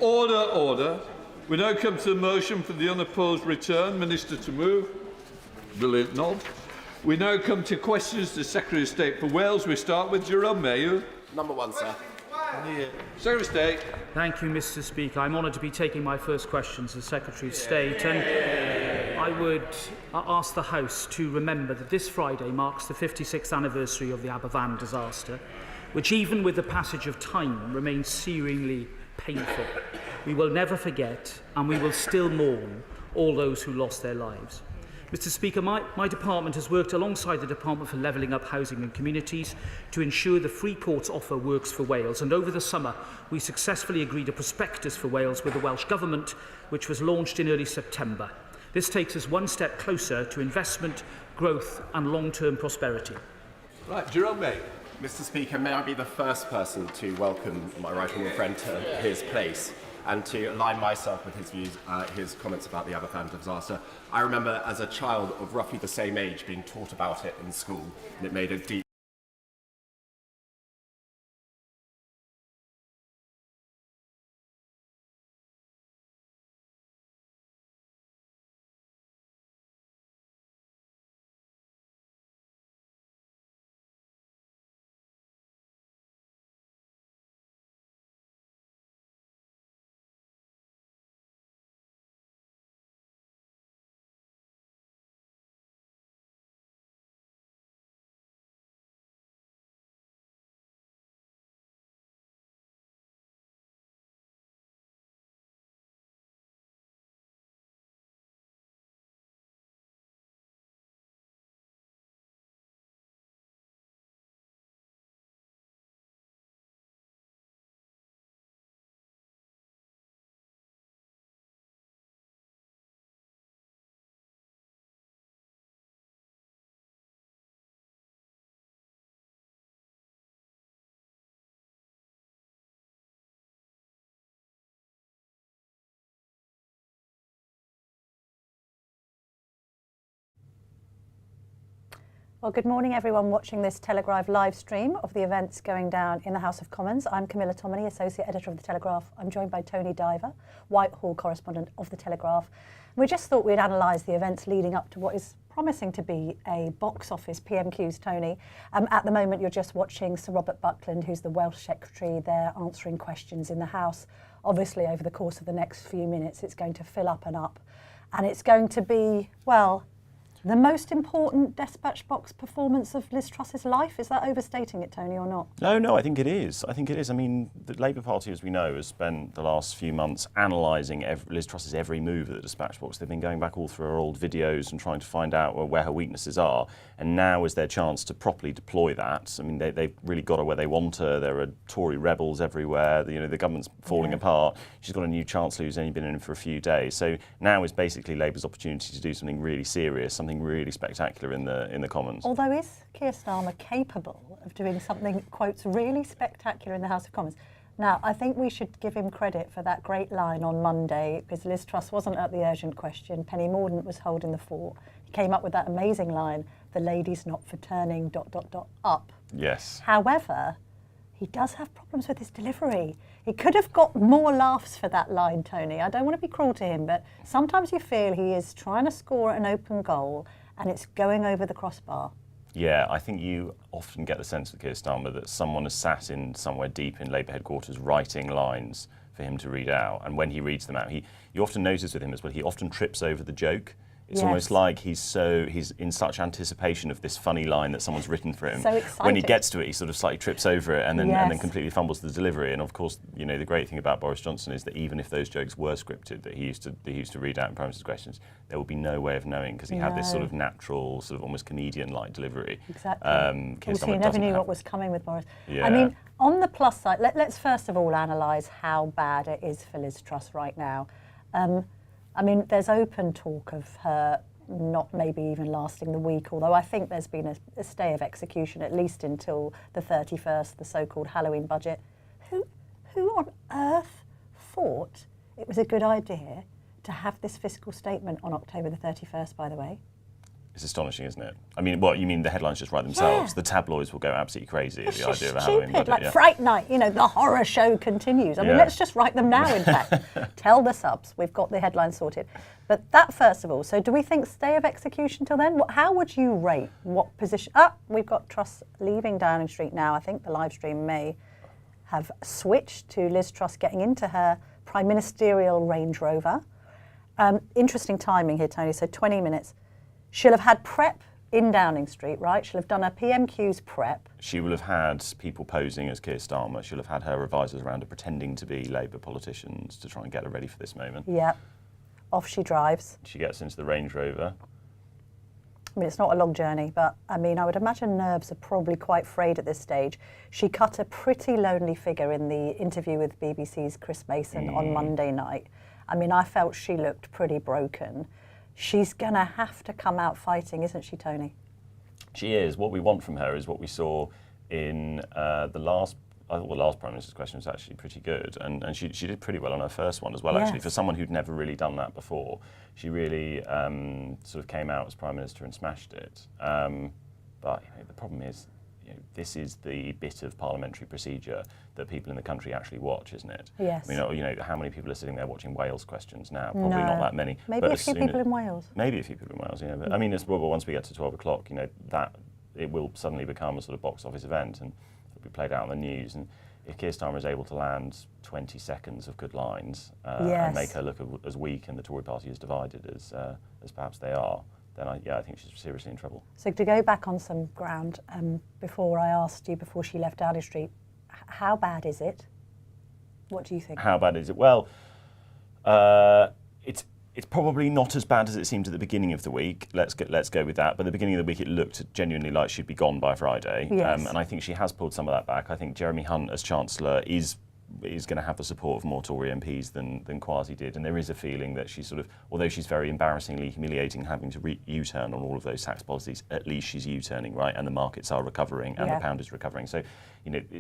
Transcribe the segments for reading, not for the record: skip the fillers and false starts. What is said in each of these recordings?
Order, order. We now come to the motion for the unopposed return. Minister to move. Brilliant nod. We now come to questions to the Secretary of State for Wales. We start with Jerome Mayo. Number one, sir. Secretary of State. Thank you, Mr. Speaker. I'm honoured to be taking my first questions as Secretary of State, and I would ask the House to remember that this Friday marks the 56th anniversary of the Aberfan disaster, which even with the passage of time remains searingly painful. We will never forget, and we will still mourn all those who lost their lives. Mr. Speaker, my department has worked alongside the Department for Levelling Up Housing and Communities to ensure the Free Ports offer works for Wales, and over the summer we successfully agreed a prospectus for Wales with the Welsh Government, which was launched in early September. This takes us one step closer to investment, growth and long-term prosperity. Right, Jerome Mayo. Mr. Speaker, may I be the first person to welcome my right honourable friend to his place and to align myself with his views, his comments about the Aberfan disaster. I remember as a child of roughly the same age being taught about it in school, and it made a deep Well, good morning everyone watching this Telegraph live stream of the events going down in the House of Commons. I'm Camilla Tominey, Associate Editor of the Telegraph. I'm joined by Tony Diver, Whitehall Correspondent of the Telegraph. We just thought we'd analyse the events leading up to what is promising to be a box office PMQs, Tony. At the moment you're just watching Sir Robert Buckland, who's the Welsh Secretary, there answering questions in the House. Obviously over the course of the next few minutes it's going to fill up and up. And it's going to be, well, the most important dispatch box performance of Liz Truss's life. Is that overstating it, Tony, or not? No, I think it is. I mean, the Labour Party, as we know, has spent the last few months analysing Liz Truss's every move at the dispatch box. They've been going back all through her old videos and trying to find out where her weaknesses are. And now is their chance to properly deploy that. I mean, they've really got her where they want her. There are Tory rebels everywhere. The government's falling apart. She's got a new Chancellor who's only been in for a few days. So now is basically Labour's opportunity to do something really serious, something really spectacular in the Commons. Although is Keir Starmer capable of doing something, quotes, really spectacular in the House of Commons? Now, I think we should give him credit for that great line on Monday, because Liz Truss wasn't at the urgent question. Penny Mordaunt was holding the fort. He came up with that amazing line, "The lady's not for turning ... up." Yes. However, he does have problems with his delivery. He could have got more laughs for that line, Tony. I don't want to be cruel to him, but sometimes you feel he is trying to score an open goal and it's going over the crossbar. Yeah, I think you often get the sense with Keir Starmer that someone has sat in somewhere deep in Labour headquarters writing lines for him to read out. And when he reads them out, you often notice with him as well, he often trips over the joke. It's almost like he's in such anticipation of this funny line that someone's written for him. So excited. When he gets to it, he sort of slightly trips over it and then completely fumbles the delivery. And of course, the great thing about Boris Johnson is that even if those jokes were scripted, that he used to read out in Prime Minister's questions, there would be no way of knowing because he had this sort of natural, sort of almost comedian-like delivery. Exactly. Also, you never knew what was coming with Boris. Yeah. I mean, on the plus side, let's first of all analyse how bad it is for Liz Truss right now. I mean, there's open talk of her not maybe even lasting the week, although I think there's been a stay of execution at least until the 31st, the so-called Halloween budget. Who on earth thought it was a good idea to have this fiscal statement on October the 31st, by the way? It's astonishing, isn't it? I mean, what, you mean the headlines just write themselves? Yeah. The tabloids will go absolutely crazy at It's the just idea of a Halloween stupid, budget. like Yeah. Fright Night, the horror show continues. I mean, Yeah. let's just write them now, in fact. Tell the subs, we've got the headline sorted. But that, first of all, so do we think stay of execution till then? How would you rate what position? We've got Truss leaving Downing Street now. I think the live stream may have switched to Liz Truss getting into her prime ministerial Range Rover. Interesting timing here, Tony. So 20 minutes. She'll have had prep in Downing Street, right? She'll have done her PMQs prep. She will have had people posing as Keir Starmer. She'll have had her advisors around her pretending to be Labour politicians to try and get her ready for this moment. Yeah. Off she drives. She gets into the Range Rover. I mean, it's not a long journey, but I mean, I would imagine nerves are probably quite frayed at this stage. She cut a pretty lonely figure in the interview with BBC's Chris Mason on Monday night. I mean, I felt she looked pretty broken. She's going to have to come out fighting, isn't she, Tony? She is. What we want from her is what we saw in the last. I thought the last Prime Minister's question was actually pretty good, and she did pretty well on her first one as well, actually, Yes. for someone who'd never really done that before. She really sort of came out as Prime Minister and smashed it. But the problem is, this is the bit of parliamentary procedure that people in the country actually watch, isn't it? Yes. I mean, how many people are sitting there watching Wales questions now? Probably No. not that many. Maybe But a as few soon people as- in Wales. Maybe a few people in Wales, But I mean, once we get to 12 o'clock, that it will suddenly become a sort of box office event and it'll be played out on the news. And if Keir Starmer is able to land 20 seconds of good lines Yes. and make her look as weak and the Tory party as divided as perhaps they are, then I think she's seriously in trouble. So to go back on some ground, before I asked you, before she left Downing Street, how bad is it? What do you think? How bad is it? Well, it's probably not as bad as it seemed at the beginning of the week. Let's go with that. But at the beginning of the week, it looked genuinely like she'd be gone by Friday. Yes. And I think she has pulled some of that back. I think Jeremy Hunt as Chancellor is going to have the support of more Tory MPs than Kwasi did. And there is a feeling that she's sort of, although she's very embarrassingly humiliating having to U-turn on all of those tax policies, at least she's U-turning, right? And the markets are recovering and Yeah. the pound is recovering. So,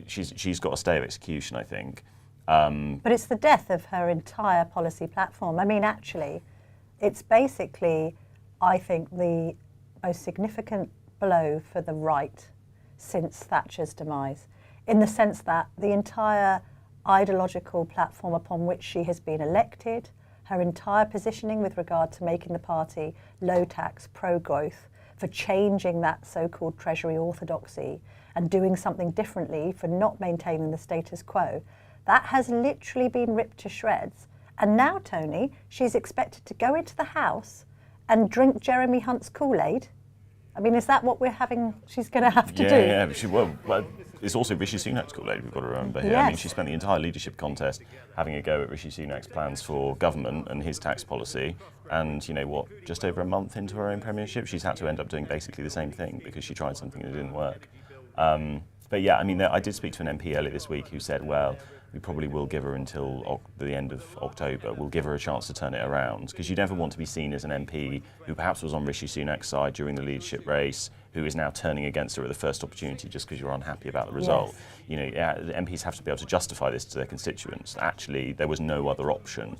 she's got a stay of execution, I think. But it's the death of her entire policy platform. I mean, actually, it's basically, I think, the most significant blow for the right since Thatcher's demise, in the sense that the entire ideological platform upon which she has been elected, her entire positioning with regard to making the party low tax, pro-growth, for changing that so-called Treasury orthodoxy and doing something differently, for not maintaining the status quo, that has literally been ripped to shreds. And now, Tony, she's expected to go into the House and drink Jeremy Hunt's Kool-Aid. I mean, is that what she's going to have to do? Yeah, but it's also Rishi Sunak's Kool-Aid, we've got to remember here. I mean, Yes. she spent the entire leadership contest having a go at Rishi Sunak's plans for government and his tax policy. And just over a month into her own premiership, she's had to end up doing basically the same thing because she tried something that didn't work. But yeah, I mean, I did speak to an MP earlier this week who said, well, we probably will give her until the end of October. We'll give her a chance to turn it around, because you never want to be seen as an MP who perhaps was on Rishi Sunak's side during the leadership race, who is now turning against her at the first opportunity just because you're unhappy about the result. Yes. The MPs have to be able to justify this to their constituents. Actually, there was no other option.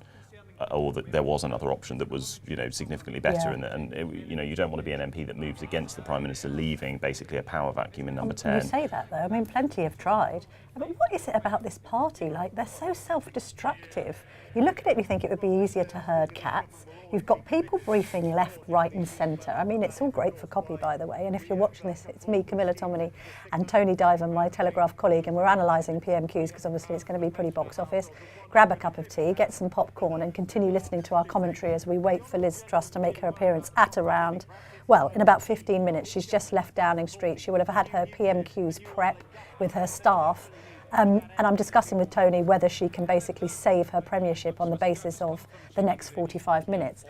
Or that there was another option that was, significantly better. Yeah. And you don't want to be an MP that moves against the Prime Minister, leaving basically a power vacuum in number 10. You say that, though. I mean, plenty have tried. But what is it about this party? Like, they're so self-destructive. You look at it and you think it would be easier to herd cats. You've got people briefing left, right and centre. I mean, it's all great for copy, by the way. And if you're watching this, it's me, Camilla Tominey, and Tony Diver, my Telegraph colleague, and we're analysing PMQs because obviously it's going to be pretty box office. Grab a cup of tea, get some popcorn and continue listening to our commentary as we wait for Liz Truss to make her appearance at around, well, in about 15 minutes. She's just left Downing Street. She will have had her PMQs prep with her staff. And I'm discussing with Tony whether she can basically save her premiership on the basis of the next 45 minutes.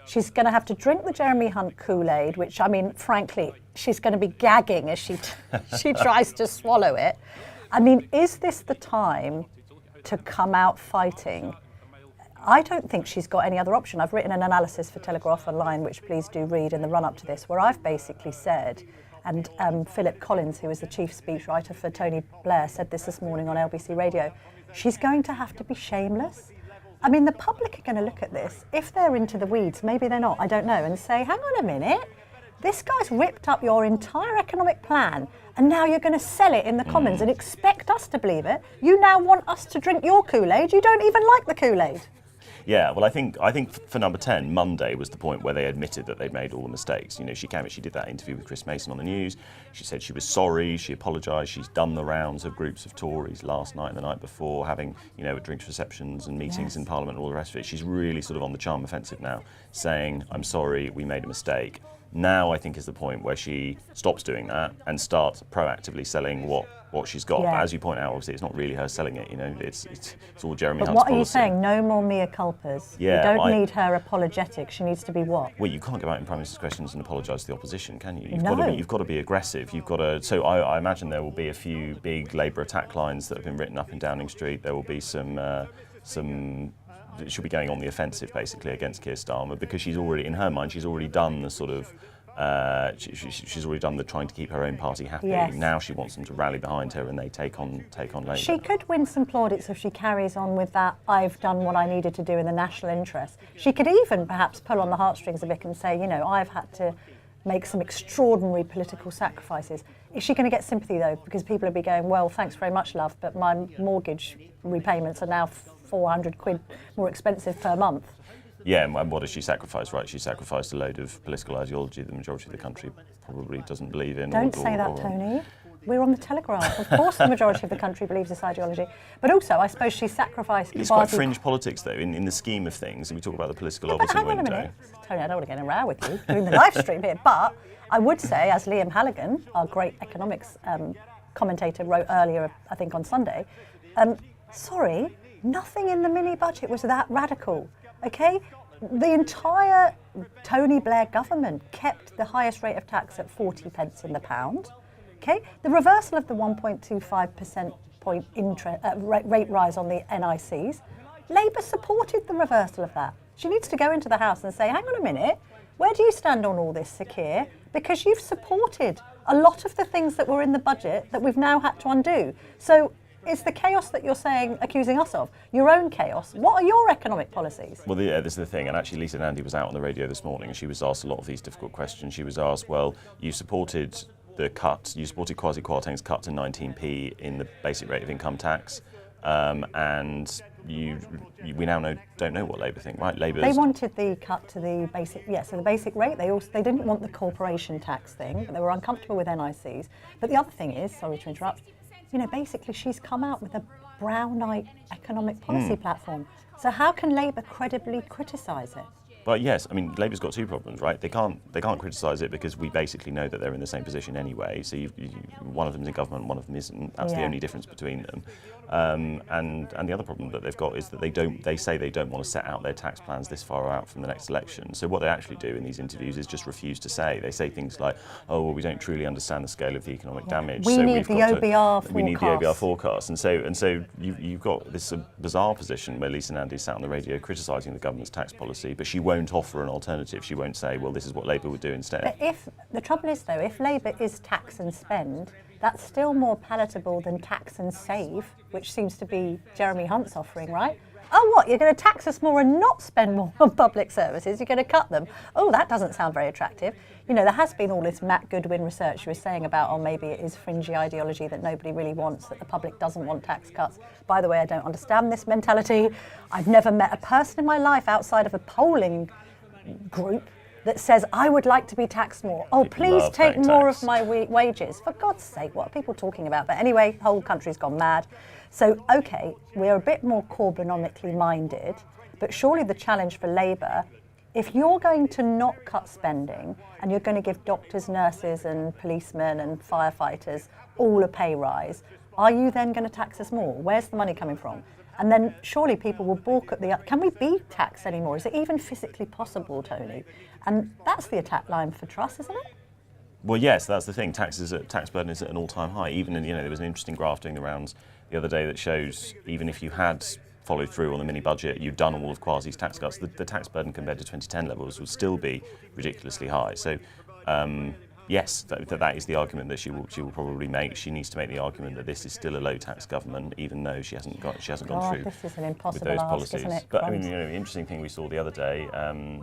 She's going to have to drink the Jeremy Hunt Kool-Aid, which, I mean, frankly, she's going to be gagging as she tries to swallow it. I mean, is this the time to come out fighting? I don't think she's got any other option. I've written an analysis for Telegraph Online, which please do read in the run-up to this, where I've basically said, and Philip Collins, who is the chief speechwriter for Tony Blair, said this morning on LBC Radio, she's going to have to be shameless. I mean, the public are going to look at this. If they're into the weeds, maybe they're not, I don't know, and say, hang on a minute, This guy's ripped up your entire economic plan, and now you're going to sell it in the Commons and expect us to believe it. You now want us to drink your Kool-Aid. You don't even like the Kool-Aid. Yeah, well, I think for number 10, Monday was the point where they admitted that they'd made all the mistakes. You know, she did that interview with Chris Mason on the news. She said she was sorry, she apologised. She's done the rounds of groups of Tories last night and the night before, having, you know, drinks receptions and meetings in Parliament and all the rest of it. She's really sort of on the charm offensive now, saying, I'm sorry, we made a mistake. Now I think is the point where she stops doing that and starts proactively selling what she's got. Yeah. But as you point out, obviously it's not really her selling it, you know, it's all Jeremy But Hunt's what are you policy. saying? No more mea culpas. Yeah, you don't need her apologetic. She needs to be what? Well, you can't go out in Prime Minister's questions and apologise to the opposition, can you? No. You've got to be aggressive. You've got to. So I imagine there will be a few big Labour attack lines that have been written up in Downing Street. There will be some. She'll be going on the offensive basically against Keir Starmer because she's already, in her mind, she's already done the sort of. She's already done the trying to keep her own party happy. Yes. Now she wants them to rally behind her and they take on Labour. She could win some plaudits if she carries on with that, I've done what I needed to do in the national interest. She could even perhaps pull on the heartstrings a bit and say, you know, I've had to make some extraordinary political sacrifices. Is she going to get sympathy though? Because people will be going, well, thanks very much, love, but my mortgage repayments are now 400 quid more expensive per month. Yeah, and what does she sacrifice, right? She sacrificed a load of political ideology the majority of the country probably doesn't believe in. Don't say that, Tony. We're on the Telegraph. Of course the majority of the country believes this ideology. But also, I suppose she sacrificed... It's quite fringe politics, though, in the scheme of things. We talk about the political Overton window. Hang on a minute. Tony, I don't want to get in a row with you doing the live stream here, but I would say, as Liam Halligan, our great economics commentator, wrote earlier, I think on Sunday, sorry, nothing in the mini-budget was that radical, okay? The entire Tony Blair government kept the highest rate of tax at 40 pence in the pound. Okay, the reversal of the 1.25% point rate rise on the NICs, Labour supported the reversal of that. She needs to go into the House and say, hang on a minute, where do you stand on all this, Sir Keir? Because you've supported a lot of the things that were in the budget that we've now had to undo. So it's the chaos that you're saying, accusing us of, your own chaos. What are your economic policies? Well, this is the thing, and actually Lisa Nandy was out on the radio this morning and she was asked a lot of these difficult questions. She was asked, well, you supported Kwasi Kwarteng's cut to 19p in the basic rate of income tax, and we now don't know what Labour think, right? They wanted the cut to the basic, so the basic rate. They didn't want the corporation tax thing, but they were uncomfortable with NICs. But the other thing is, sorry to interrupt, you know, basically she's come out with a brown-eyed economic policy platform. So how can Labour credibly criticise it? Well, yes, I mean, Labour's got two problems, right? They can't criticise it because we basically know that they're in the same position anyway. So one of them's in government, one of them isn't. That's the only difference between them. And the other problem that they've got is that they say they don't want to set out their tax plans this far out from the next election. So what they actually do in these interviews is just refuse to say. They say things like, oh, well, we don't truly understand the scale of the economic damage. We need the OBR forecast. We need the OBR forecast. And so you've got this bizarre position where Lisa Nandy sat on the radio criticising the government's tax policy, but she won't offer an alternative. She won't say, well, this is what Labour would do instead. But if the trouble is, though, if Labour is tax and spend, that's still more palatable than tax and save, which seems to be Jeremy Hunt's offering, right? Oh, what, you're going to tax us more and not spend more on public services? You're going to cut them? Oh, that doesn't sound very attractive. You know, there has been all this Matt Goodwin research you were saying about, oh, maybe it is fringy ideology that nobody really wants, that the public doesn't want tax cuts. By the way, I don't understand this mentality. I've never met a person in my life outside of a polling group that says, I would like to be taxed more. Oh, please take more of my wages. For God's sake, what are people talking about? But anyway, the whole country's gone mad. So, OK, we're a bit more Corbynomically minded, but surely the challenge for Labour, if you're going to not cut spending and you're going to give doctors, nurses and policemen and firefighters all a pay rise, are you then going to tax us more? Where's the money coming from? And then surely people will balk at can we be taxed anymore? Is it even physically possible, Tony? And that's the attack line for Truss, isn't it? Well, yes, that's the thing. Tax burden is at an all-time high. Even there was an interesting graph doing the rounds the other day that shows even if you had followed through on the mini-budget, you'd done all of Kwasi's tax cuts, the tax burden compared to 2010 levels would still be ridiculously high. So yes, that is the argument that she will probably make. She needs to make the argument that this is still a low tax government, even though she hasn't gone through this is an with impossible those ask, policies. isn't it? But I mean, the interesting thing we saw the other day,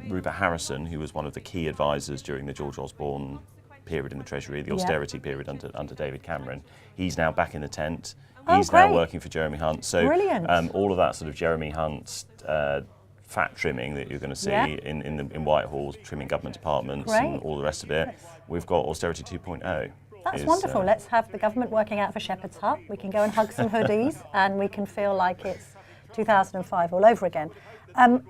Rupert Harrison, who was one of the key advisors during the George Osborne period in the Treasury, the austerity period under David Cameron, he's now back in the tent. He's now working for Jeremy Hunt. So all of that sort of Jeremy Hunt fat trimming that you're going to see in Whitehall, trimming government departments and all the rest of it, we've got austerity 2.0. That's wonderful. Let's have the government working out of a shepherd's hut. We can go and hug some hoodies and we can feel like it's 2005 all over again.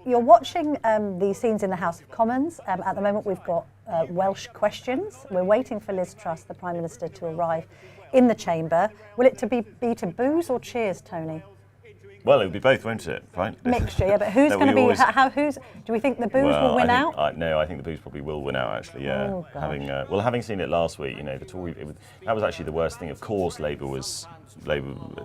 You're watching the scenes in the House of Commons. At the moment we've got Welsh questions. We're waiting for Liz Truss, the Prime Minister, to arrive in the chamber. Will it be to boos or cheers, Tony? Well, it would be both, won't it? Right? Mixture, yeah. But who's going to be? Do we think the boos will win out? No, I think the boos probably will win out. Actually, yeah. Oh, having seen it last week, the Tory, that was actually the worst thing. Of course, Labour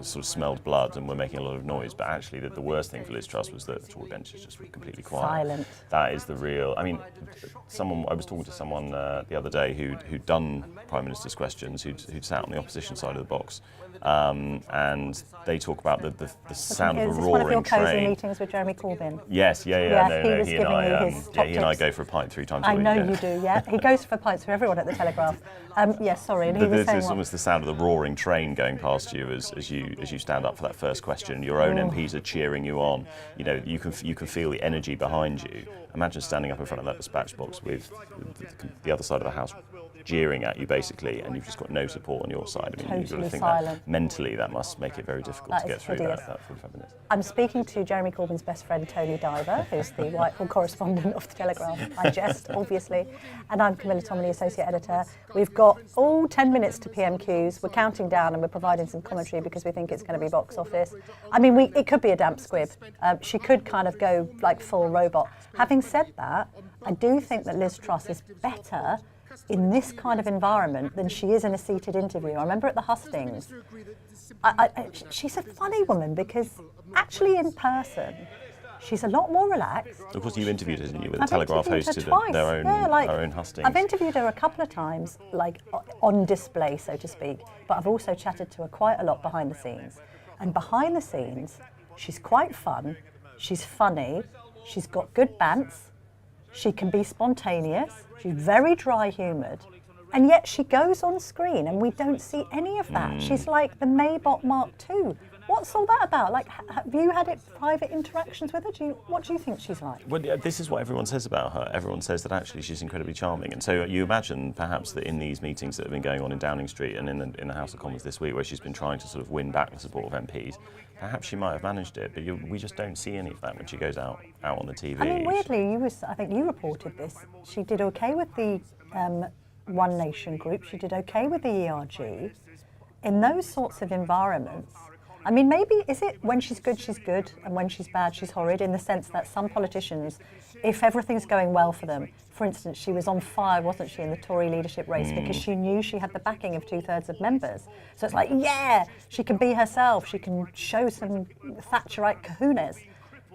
sort of smelled blood and were making a lot of noise. But actually, the worst thing for Liz Truss was that the Tory benches just were completely quiet. Silent. That is the real. I mean, I was talking to someone the other day who'd done Prime Minister's questions, who'd sat on the opposition side of the box. And they talk about the sound of a roaring train. Is this one of your cosy meetings with Jeremy Corbyn? Yes, He and I go for a pint 3 times a week. I know you do, yeah. He goes for pints for everyone at the Telegraph. Yes, sorry. And this is almost the sound of the roaring train going past you as you stand up for that first question. Your own MPs are cheering you on. You can feel the energy behind you. Imagine standing up in front of that dispatch box with the other side of the house jeering at you, basically, and you've just got no support on your side. I mean, you've got to think that mentally that must make it very difficult to get through that 45 minutes. I'm speaking to Jeremy Corbyn's best friend, Tony Diver, who's the Whitehall correspondent of the Telegraph. I jest, obviously. And I'm Camilla Tominey, associate editor. We've got all 10 minutes to PMQs. We're counting down and we're providing some commentary because we think it's going to be box office. I mean, it could be a damp squib. She could kind of go like full robot. Having said that, I do think that Liz Truss is better in this kind of environment than she is in a seated interview. I remember at the hustings, she's a funny woman because actually in person, she's a lot more relaxed. Of course, you interviewed her, didn't you? With the Telegraph hosted their own hustings. I've interviewed her a couple of times, like on display, so to speak, but I've also chatted to her quite a lot behind the scenes. And behind the scenes, she's quite fun, she's funny, she's got good bants, she can be spontaneous, she's very dry-humoured, and yet she goes on screen and we don't see any of that. She's like the Maybot Mark II. What's all that about? Like, have you had private interactions with her? What do you think she's like? Well, this is what everyone says about her. Everyone says that actually she's incredibly charming. And so you imagine perhaps that in these meetings that have been going on in Downing Street and in the House of Commons this week, where she's been trying to sort of win back the support of MPs, perhaps she might have managed it, but we just don't see any of that when she goes out on the TV. I mean, weirdly, I think you reported this. She did okay with the One Nation group. She did okay with the ERG. In those sorts of environments, I mean, maybe is it when she's good, and when she's bad, she's horrid, in the sense that some politicians, if everything's going well for them, for instance, she was on fire, wasn't she, in the Tory leadership race because she knew she had the backing of 2/3 of members. So it's like, yeah, she can be herself, she can show some Thatcherite kahunas.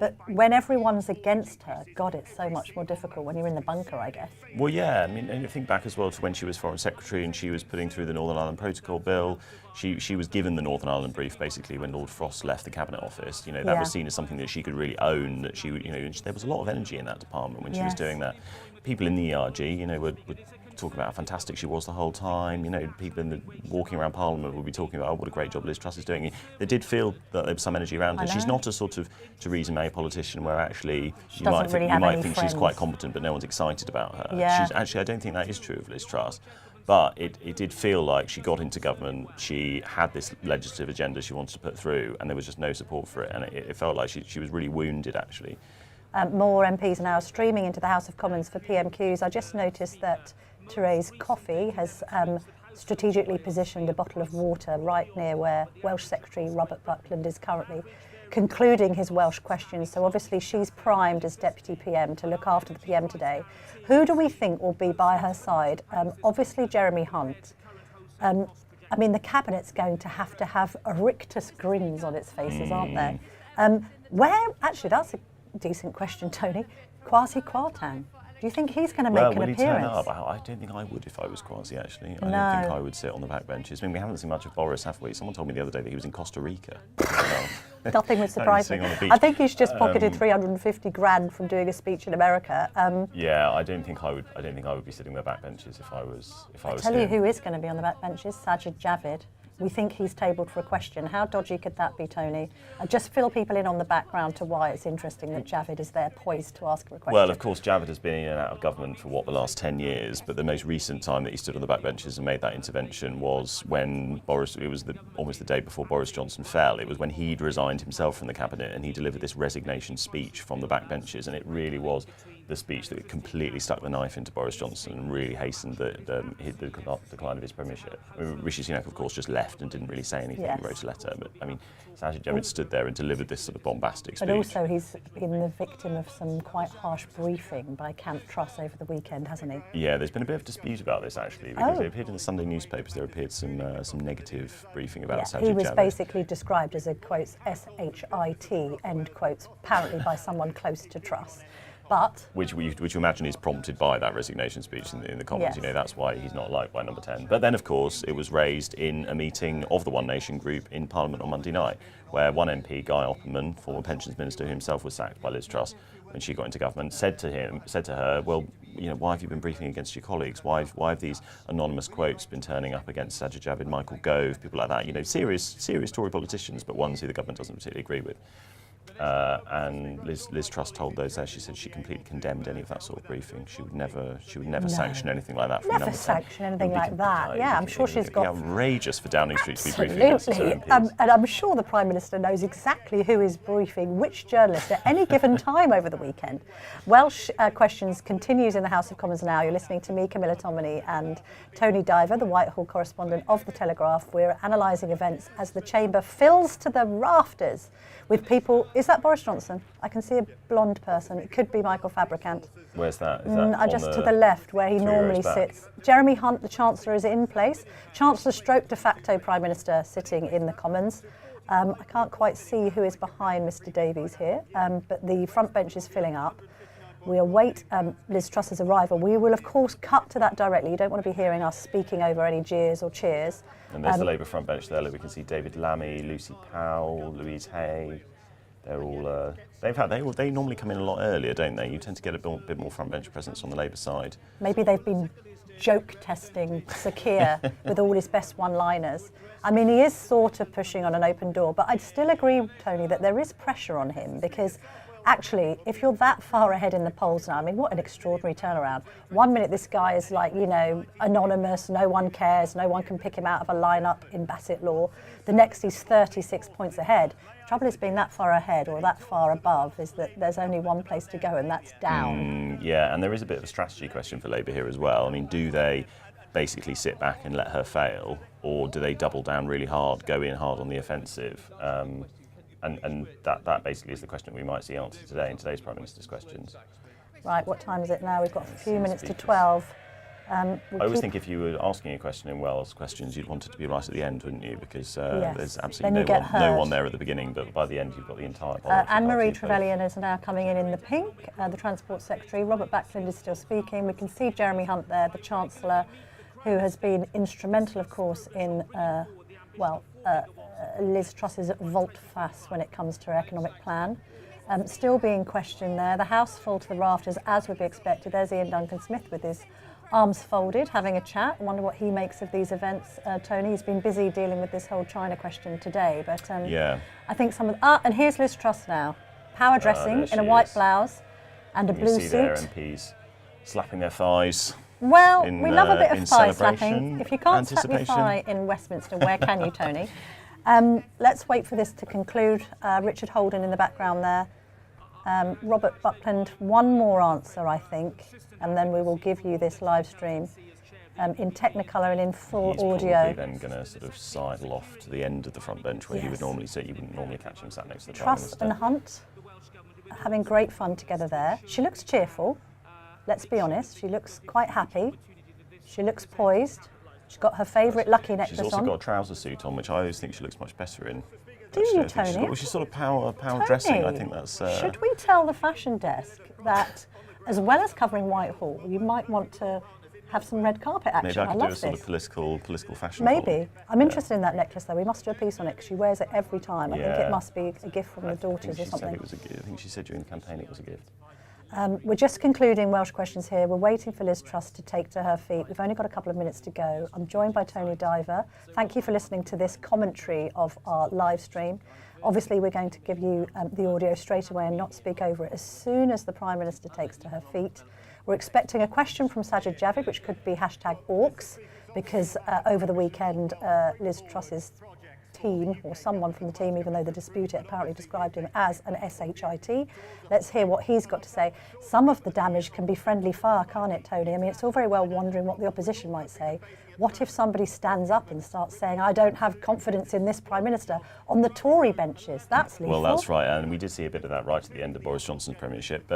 But when everyone's against her, God, it's so much more difficult when you're in the bunker, I guess. Well, yeah, I mean, and you think back as well to when she was Foreign Secretary and she was putting through the Northern Ireland Protocol Bill. She was given the Northern Ireland brief basically when Lord Frost left the Cabinet Office. That was seen as something that she could really own. That there was a lot of energy in that department when she was doing that. People in the ERG, would talk about how fantastic she was the whole time. People walking around Parliament would be talking about, what a great job Liz Truss is doing. They did feel that there was some energy around her. She's not a sort of Theresa May politician where actually you might think she's quite competent, but no one's excited about her. Yeah. I don't think that is true of Liz Truss. But it did feel like she got into government, she had this legislative agenda she wanted to put through, and there was just no support for it. And it felt like she was really wounded, actually. More MPs are now streaming into the House of Commons for PMQs. I just noticed that Therese Coffey has strategically positioned a bottle of water right near where Welsh Secretary Robert Buckland is currently concluding his Welsh questions. So obviously she's primed as Deputy PM to look after the PM today. Who do we think will be by her side? Obviously Jeremy Hunt. I mean, the Cabinet's going to have rictus grins on its faces, aren't they? Actually, that's a decent question, Tony. Kwasi Kwarteng. Do you think he's going to make an will he appearance? turn up? I don't think I would if I was Kwasi, actually. I No. don't think I would sit on the backbenches. I mean, we haven't seen much of Boris, have we? Someone told me the other day that he was in Costa Rica. Nothing would surprise me. sitting on the beach. I think he's just pocketed 350 grand from doing a speech in America. Yeah, I don't think I would be sitting on the backbenches if I was Tell you him. who is going to be on the backbenches, Sajid Javid. We think he's tabled for a question. How dodgy could that be, Tony? Just fill people in on the background to why it's interesting that Javid is there poised to ask for a question. Well, of course, Javid has been in and out of government for the last 10 years, but the most recent time that he stood on the backbenches and made that intervention was when it was almost the day before Boris Johnson fell. It was when he'd resigned himself from the cabinet and he delivered this resignation speech from the backbenches, and it really was the speech that completely stuck the knife into Boris Johnson and really hastened the decline of his premiership. I mean, Rishi Sunak, of course, just left and didn't really say anything. Yes. He wrote a letter, but I mean, Sajid Javid stood there and delivered this sort of bombastic speech. But also he's been the victim of some quite harsh briefing by Camp Truss over the weekend, hasn't he? Yeah, there's been a bit of dispute about this actually, because it appeared in the Sunday newspapers. There appeared some negative briefing about Sajid Javid. He was basically described as a quotes S-H-I-T end quotes, apparently by someone close to Truss. But which you imagine is prompted by that resignation speech in the Commons. Yes. You know, that's why he's not liked by number 10. But then, of course, it was raised in a meeting of the One Nation group in Parliament on Monday night, where one MP, Guy Opperman, former pensions minister who himself was sacked by Liz Truss when she got into government, said to her, well, you know, why have you been briefing against your colleagues? Why have these anonymous quotes been turning up against Sajid Javid, Michael Gove, people like that? You know, serious Tory politicians, but ones who the government doesn't particularly agree with. And Liz Truss told those there, she said she completely condemned any of that sort of briefing. She would never sanction anything like that. From never number 10. sanction anything like that. Yeah, I'm sure she's got... outrageous for Downing Street to be briefing against her Absolutely. MPs. And I'm sure the Prime Minister knows exactly who is briefing which journalist at any given time over the weekend. Welsh Questions continues in the House of Commons now. You're listening to me, Camilla Tominey, and Tony Diver, the Whitehall correspondent of the Telegraph. We're analysing events as the chamber fills to the rafters with people... Is that Boris Johnson? I can see a blonde person. It could be Michael Fabricant. Where's that? Is that Just to the left, where he 3 normally rows back? sits. Jeremy Hunt, the Chancellor, is in place. Chancellor stroke de facto Prime Minister sitting in the Commons. I can't quite see who is behind Mr Davies here, but the front bench is filling up. We await Liz Truss's arrival. We will, of course, cut to that directly. You don't want to be hearing us speaking over any jeers or cheers. And there's the Labour front bench there. We can see David Lammy, Lucy Powell, Louise Hay. They're all. They normally come in a lot earlier, don't they? You tend to get a bit more front bench presence on the Labour side. Maybe they've been joke testing Sir Keir with all his best one-liners. I mean, he is sort of pushing on an open door, but I'd still agree, Tony, that there is pressure on him because actually, if you're that far ahead in the polls now, I mean, what an extraordinary turnaround. 1 minute this guy is like, you know, anonymous, no one cares, no one can pick him out of a lineup in Bassett Law. The next he's 36 points ahead. The trouble is being that far ahead or that far above is that there's only one place to go and that's down. Yeah, and there is a bit of a strategy question for Labour here as well. I mean, do they basically sit back and let her fail, or do they double down really hard, go in hard on the offensive? And that basically is the question we might see answered today in today's Prime Minister's questions. Right, what time is it now? We've got a few minutes to 12. I always think if you were asking a question in Wells questions, you'd want it to be right at the end, wouldn't you? Because there's absolutely no one there at the beginning, but by the end you've got the entire parliament. Anne-Marie Trevelyan is now coming in the pink, the Transport Secretary. Robert Backlund is still speaking. We can see Jeremy Hunt there, the Chancellor, who has been instrumental, of course, in, Liz Truss's volte-face when it comes to her economic plan. Still being questioned there. The House full to the rafters, as would be expected. There's Ian Duncan-Smith with his arms folded, having a chat. I wonder what he makes of these events. Tony, he's been busy dealing with this whole China question today. But I think some of... and here's Liz Truss now. Power dressing in a white blouse and a blue suit. You see their MPs slapping their thighs. Well, we love a bit of thigh slapping. If you can't slap your anticipation. thigh in Westminster, where can you, Tony? Let's wait for this to conclude. Richard Holden in the background there. Robert Buckland, one more answer, I think, and then we will give you this live stream in Technicolor and in full He's audio. probably then going to sort of sidle off to the end of the front bench where you would normally sit. You wouldn't normally catch him sat next to the Prime Truss Minister. and Hunt having great fun together there. She looks cheerful, let's be honest. She looks quite happy. She looks poised. She's got her favourite lucky necklace on. She's also got a trouser suit on, which I always think she looks much better in. Do you, Tony? She's sort of power dressing. I think that's. Should we tell the fashion desk that as well as covering Whitehall, you might want to have some red carpet action. Maybe I could do a love sort this. of political fashion. Maybe. I'm interested in that necklace, though. We must do a piece on it because she wears it every time. I think Yeah. it must be a gift from the daughters or something. I think she said during the campaign it was a gift. We're just concluding Welsh questions here. We're waiting for Liz Truss to take to her feet. We've only got a couple of minutes to go. I'm joined by Tony Diver. Thank you for listening to this commentary of our live stream. Obviously, we're going to give you the audio straight away and not speak over it as soon as the Prime Minister takes to her feet. We're expecting a question from Sajid Javid, which could be #orcs, because over the weekend, Liz Truss's team, or someone from the team, even though the disputer apparently described him as an SHIT. Let's hear what he's got to say. Some of the damage can be friendly fire, can't it, Tony? I mean, it's all very well wondering what the opposition might say. What if somebody stands up and starts saying, I don't have confidence in this Prime Minister on the Tory benches? That's lethal. Well, that's right, and we did see a bit of that right at the end of Boris Johnson's premiership.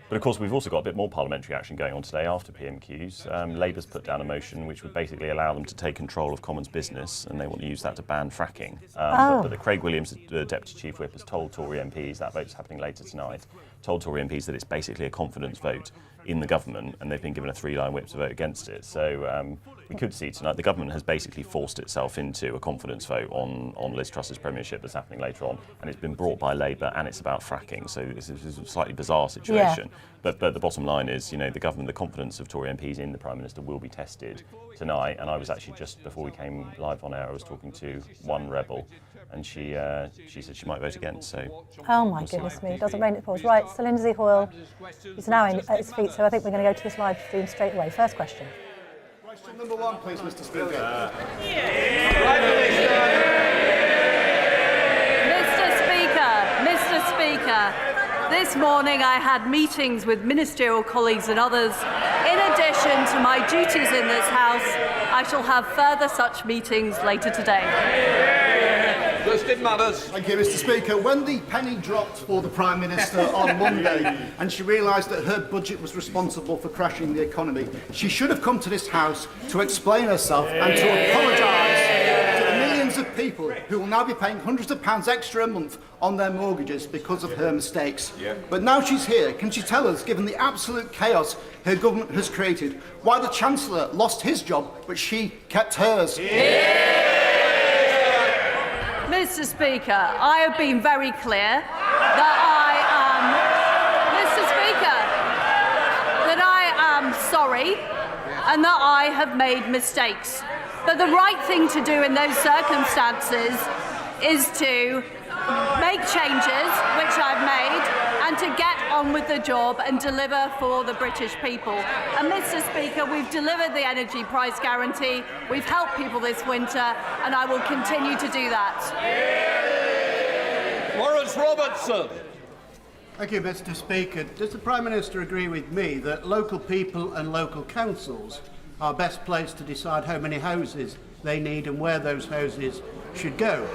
But of course, we've also got a bit more parliamentary action going on today after PMQs. Labour's put down a motion which would basically allow them to take control of Commons business, and they want to use that to ban fracking. But Craig Williams, the Deputy Chief Whip, has told Tory MPs, that vote's happening later tonight, told Tory MPs that it's basically a confidence vote in the government, and they've been given a 3-line whip to vote against it. So we could see tonight the government has basically forced itself into a confidence vote on Liz Truss's premiership that's happening later on, and it's been brought by Labour, and it's about fracking. So this is a slightly bizarre situation. Yeah. But the bottom line is, you know, the government, the confidence of Tory MPs in the Prime Minister will be tested tonight. And I was actually, just before we came live on air, I was talking to one rebel, and she said she might vote against. So. Oh my goodness me! It doesn't rain, it pours. Right, Sir Lindsay Hoyle is now at his feet, so I think we're going to go to this live stream straight away. First question. Question number 1, please, Mr. Speaker. Mr. Speaker, this morning I had meetings with ministerial colleagues and others. In addition to my duties in this House, I shall have further such meetings later today. Listed matters. Thank you, Mr. Speaker. When the penny dropped for the Prime Minister on Monday and she realised that her budget was responsible for crashing the economy, she should have come to this House to explain herself and to apologise to the millions of people who will now be paying hundreds of pounds extra a month on their mortgages because of her mistakes. But now she's here. Can she tell us, given the absolute chaos her government has created, why the Chancellor lost his job but she kept hers? Mr. Speaker, I have been very clear that I am sorry and that I have made mistakes. But the right thing to do in those circumstances is to make changes, which I've made, and to get on with the job and deliver for the British people. And Mr. Speaker, we've delivered the energy price guarantee, we've helped people this winter, and I will continue to do that. Lawrence Robertson. Thank you, Mr. Speaker. Does the Prime Minister agree with me that local people and local councils are best placed to decide how many houses they need and where those houses should go?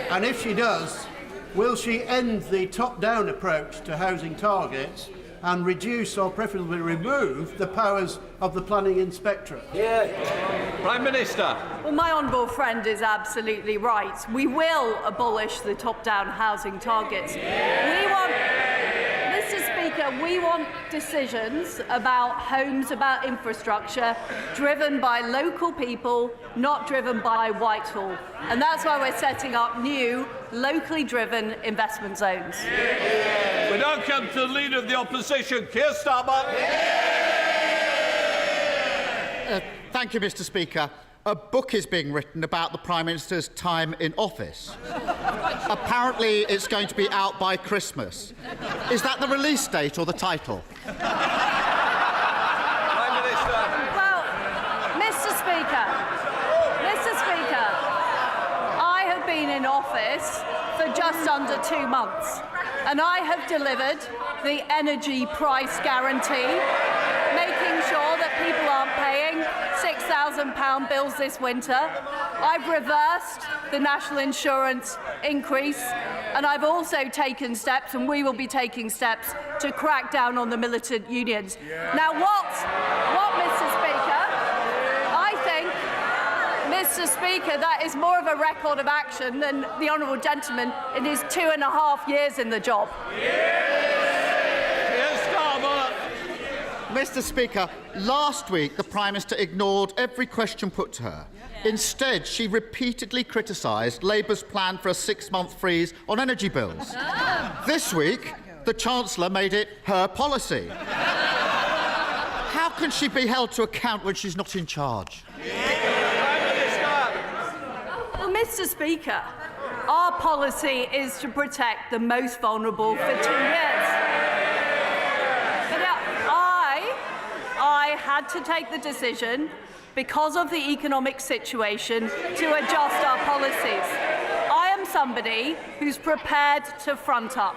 And if she does, will she end the top-down approach to housing targets and reduce or preferably remove the powers of the planning inspectorate? Prime Minister. Well, my honourable friend is absolutely right. We will abolish the top-down housing targets. Mr. Speaker, we want decisions about homes, about infrastructure, driven by local people, not driven by Whitehall. And that's why we're setting up new, locally driven investment zones. We now come to the Leader of the Opposition, Keir Starmer. Thank you, Mr. Speaker. A book is being written about the Prime Minister's time in office. Apparently, it's going to be out by Christmas. Is that the release date or the title? Prime Minister. Well, Mr. Speaker, I have been in office for just under 2 months, and I have delivered the energy price guarantee, making sure that people aren't paying £6,000 bills this winter. I've reversed the national insurance increase, and I've also taken steps, and we will be taking steps, to crack down on the militant unions. Now, what, Mr. Speaker? I think, Mr. Speaker, that is more of a record of action than the honourable gentleman in his 2.5 years in the job. Keir Starmer. Mr. Speaker, last week the Prime Minister ignored every question put to her. Instead, she repeatedly criticised Labour's plan for a 6-month freeze on energy bills. This week, the Chancellor made it her policy. How can she be held to account when she's not in charge? Well, Mr. Speaker, our policy is to protect the most vulnerable for 2 years. But I had to take the decision, because of the economic situation, to adjust our policies. I am somebody who's prepared to front up.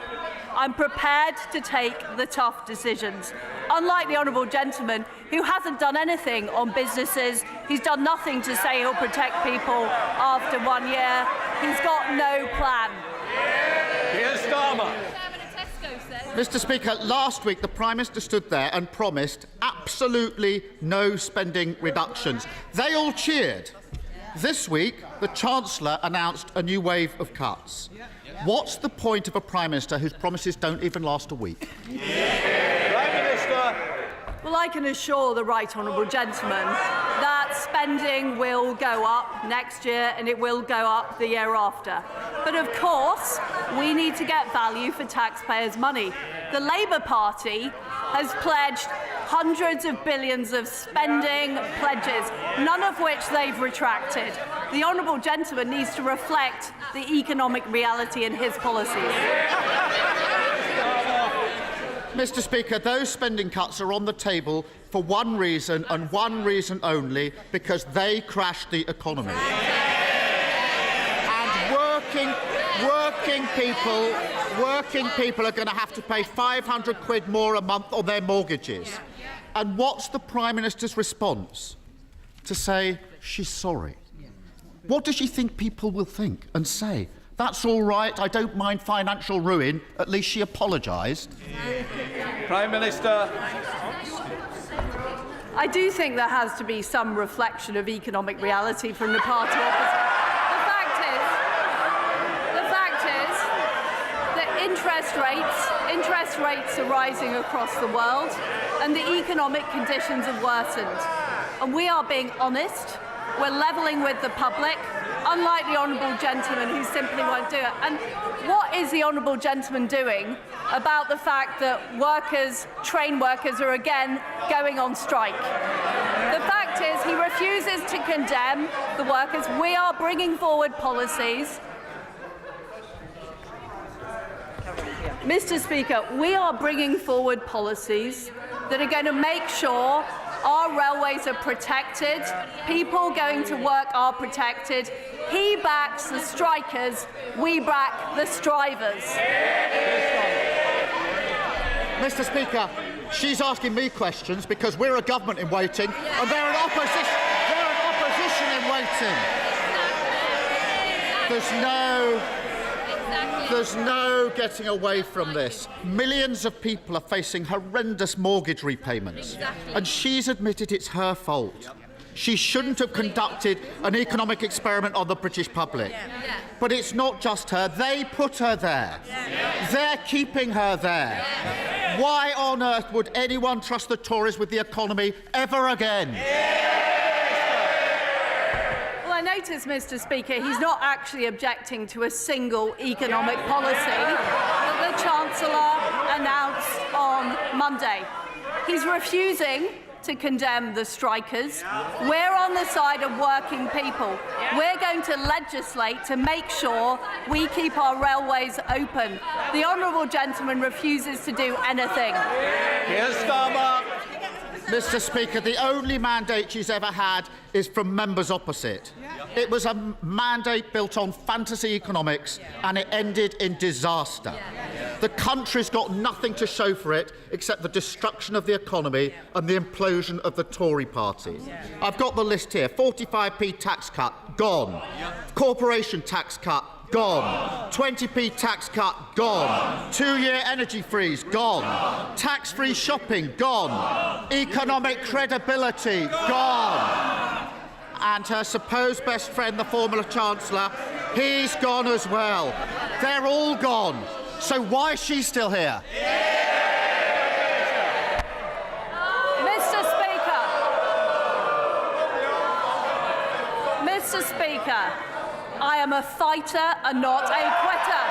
I'm prepared to take the tough decisions. Unlike the honourable gentleman, who hasn't done anything on businesses, he's done nothing to say he'll protect people after 1 year. He's got no plan. Here's Starmer. Mr. Speaker, last week the Prime Minister stood there and promised absolutely no spending reductions. They all cheered. This week, the Chancellor announced a new wave of cuts. What's the point of a Prime Minister whose promises don't even last a week? Prime Minister. Well, I can assure the right honourable gentleman that spending will go up next year and it will go up the year after. But of course, we need to get value for taxpayers' money. The Labour Party has pledged hundreds of billions of spending pledges, none of which they've retracted. The honourable gentleman needs to reflect the economic reality in his policies. Mr. Speaker, those spending cuts are on the table for one reason and one reason only, because they crashed the economy. And working people are going to have to pay 500 quid more a month on their mortgages. And what's the Prime Minister's response? To say she's sorry. What does she think people will think and say? That's all right, I don't mind financial ruin. At least she apologised. Prime Minister. I do think there has to be some reflection of economic reality from the party opposite. The fact is that interest rates are rising across the world, and the economic conditions have worsened. And we are being honest. We're levelling with the public, unlike the honourable gentleman who simply won't do it. And what is the honourable gentleman doing about the fact that train workers are again going on strike? The fact is he refuses to condemn the workers. We are bringing forward policies. Mr. Speaker, we are bringing forward policies that are going to make sure our railways are protected, people going to work are protected. He backs the strikers, we back the strivers. Mr. Speaker, she's asking me questions because we're a government in waiting and they're an opposition in waiting. There's no getting away from this. Millions of people are facing horrendous mortgage repayments, and she's admitted it's her fault. She shouldn't have conducted an economic experiment on the British public. But it's not just her. They put her there. They're keeping her there. Why on earth would anyone trust the Tories with the economy ever again? Well, I notice, Mr. Speaker, he's not actually objecting to a single economic policy that the Chancellor announced on Monday. He's refusing to condemn the strikers. We're on the side of working people. We're going to legislate to make sure we keep our railways open. The honourable gentleman refuses to do anything. Here's Starmer. Mr. Speaker, the only mandate she's ever had is from members opposite. It was a mandate built on fantasy economics and it ended in disaster. The country's got nothing to show for it except the destruction of the economy and the implosion of the Tory party. I've got the list here. 45p tax cut, gone. Corporation tax cut, gone. 20p tax cut, gone. 2-year energy freeze, gone. Tax-free shopping, gone. Economic credibility, gone. And her supposed best friend, the former Chancellor, he's gone as well. They're all gone. So why is she still here? Speaker, I am a fighter and not a quitter.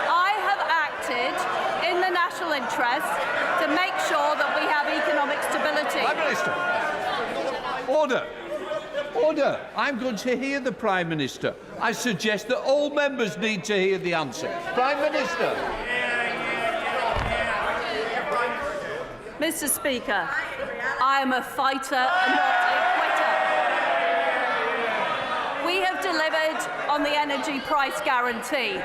I have acted in the national interest to make sure that we have economic stability. Prime Minister. Order. Order. I'm going to hear the Prime Minister. I suggest that all members need to hear the answer. Prime Minister. Mr. Speaker, I am a fighter and not a quitter. We have delivered on the energy price guarantee.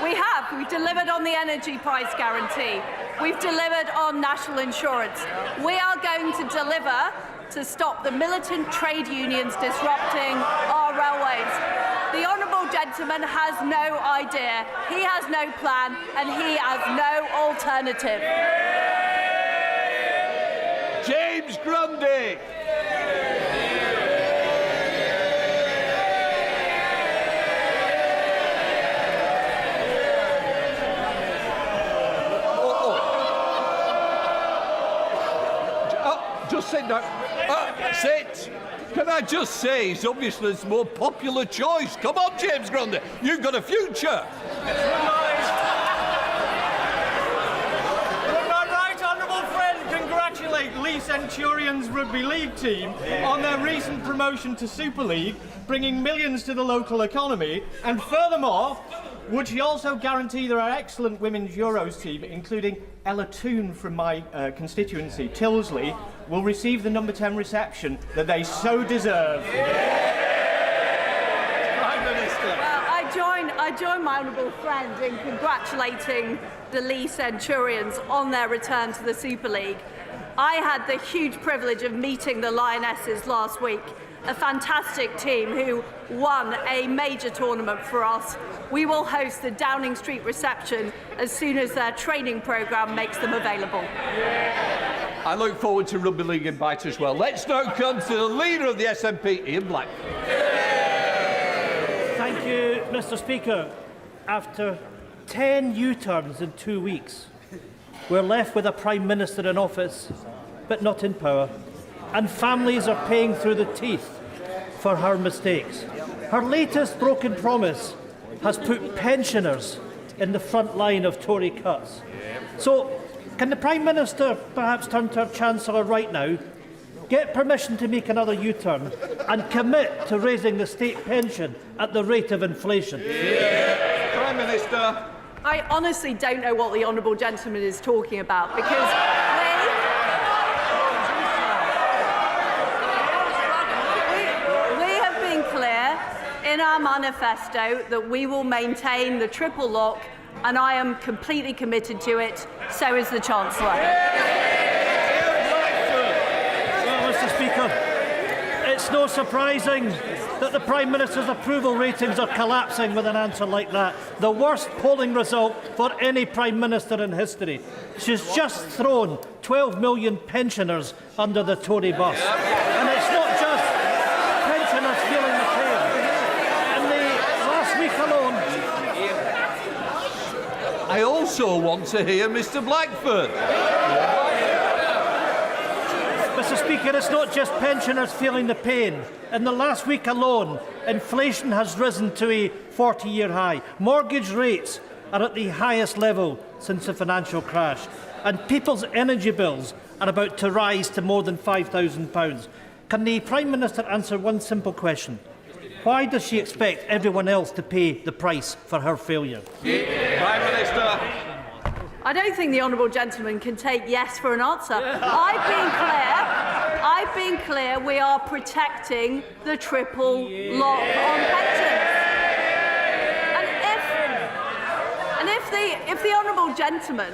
We've delivered on the energy price guarantee. We've delivered on national insurance. We are going to deliver to stop the militant trade unions disrupting our railways. The honourable gentleman has no idea, he has no plan, and he has no alternative. James Grundy. Just sit down. Sit. Can I just say, he's obviously the more popular choice. Come on, James Grundy. You've got a future. Would my right honourable friend congratulate Lee Centurion's rugby league team on their recent promotion to Super League, bringing millions to the local economy, and furthermore, would she also guarantee that our excellent women's Euros team, including Ella Toon from my constituency, Tilsley, will receive the number 10 reception that they so deserve? Prime Minister. Well, I join my honourable friend in congratulating the Lee Centurions on their return to the Super League. I had the huge privilege of meeting the Lionesses last week, a fantastic team who won a major tournament for us. We will host the Downing Street reception as soon as their training programme makes them available. I look forward to Rugby League invite as well. Let's now come to the leader of the SNP, Ian Black. Thank you, Mr. Speaker. After 10 U-turns in 2 weeks, we're left with a Prime Minister in office, but not in power, and families are paying through the teeth for her mistakes. Her latest broken promise has put pensioners in the front line of Tory cuts. So, can the Prime Minister perhaps turn to her Chancellor right now, get permission to make another U-turn, and commit to raising the state pension at the rate of inflation? Prime Minister. I honestly don't know what the honourable gentleman is talking about, because we have been clear in our manifesto that we will maintain the triple lock, and I am completely committed to it. So is the Chancellor. Well, Mr. Speaker, it's no surprising that the Prime Minister's approval ratings are collapsing with an answer like that. The worst polling result for any Prime Minister in history. She's just thrown 12 million pensioners under the Tory bus. And it's not just pensioners feeling the pain. In the last week alone, I also want to hear Mr. Blackford. Mr. Speaker, it's not just pensioners feeling the pain. In the last week alone, inflation has risen to a 40-year high. Mortgage rates are at the highest level since the financial crash. And people's energy bills are about to rise to more than £5,000. Can the Prime Minister answer one simple question? Why does she expect everyone else to pay the price for her failure? Prime Minister. I don't think the honourable gentleman can take yes for an answer. I've been clear we are protecting the triple lock on pensions. And if the honourable gentleman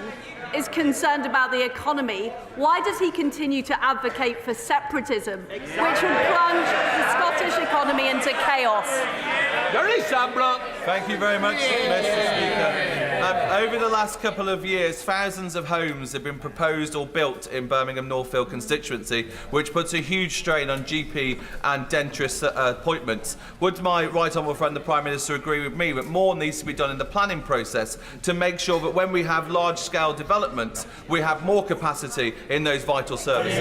is concerned about the economy, why does he continue to advocate for separatism, which would plunge the Scottish economy into chaos? Gary Sambrook. Thank you very much, Mr. Speaker. Over the last couple of years, thousands of homes have been proposed or built in Birmingham Northfield constituency, which puts a huge strain on GP and dentist appointments. Would my right honourable friend, the Prime Minister, agree with me that more needs to be done in the planning process to make sure that when we have large-scale developments, we have more capacity in those vital services?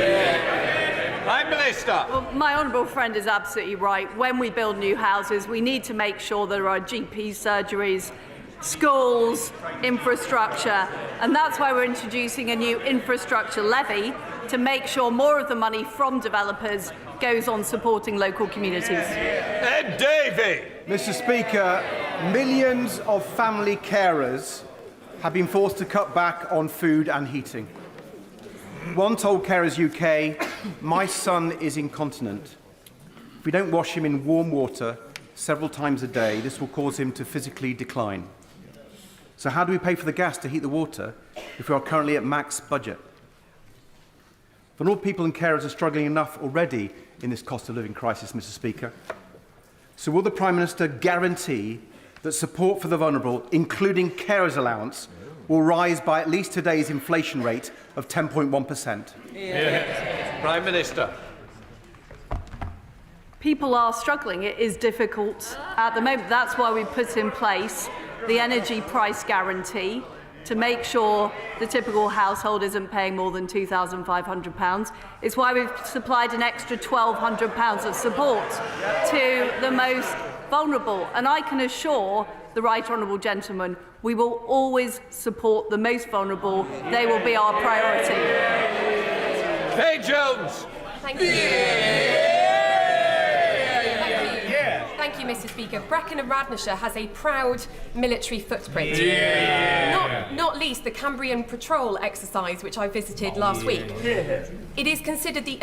Prime Minister. Well, my honourable friend is absolutely right. When we build new houses, we need to make sure there are GP surgeries, schools, infrastructure, and that's why we're introducing a new infrastructure levy to make sure more of the money from developers goes on supporting local communities. Ed Davey. Mr. Speaker, millions of family carers have been forced to cut back on food and heating. One told Carers UK, "My son is incontinent. If we don't wash him in warm water several times a day, this will cause him to physically decline." So how do we pay for the gas to heat the water if we are currently at max budget? Vulnerable people and carers are struggling enough already in this cost of living crisis, Mr. Speaker. So will the Prime Minister guarantee that support for the vulnerable, including carers allowance, will rise by at least today's inflation rate of 10.1%? Prime Minister. People are struggling. It is difficult at the moment. That's why we put in place the energy price guarantee to make sure the typical household isn't paying more than £2,500. It's why we've supplied an extra £1,200 of support to the most vulnerable. And I can assure the Right Honourable Gentleman we will always support the most vulnerable. They will be our priority. Hey, Jones. Thank you. Thank you, Mr. Speaker. Brecon and Radnorshire has a proud military footprint. Not least the Cambrian Patrol exercise, which I visited last week. It is considered the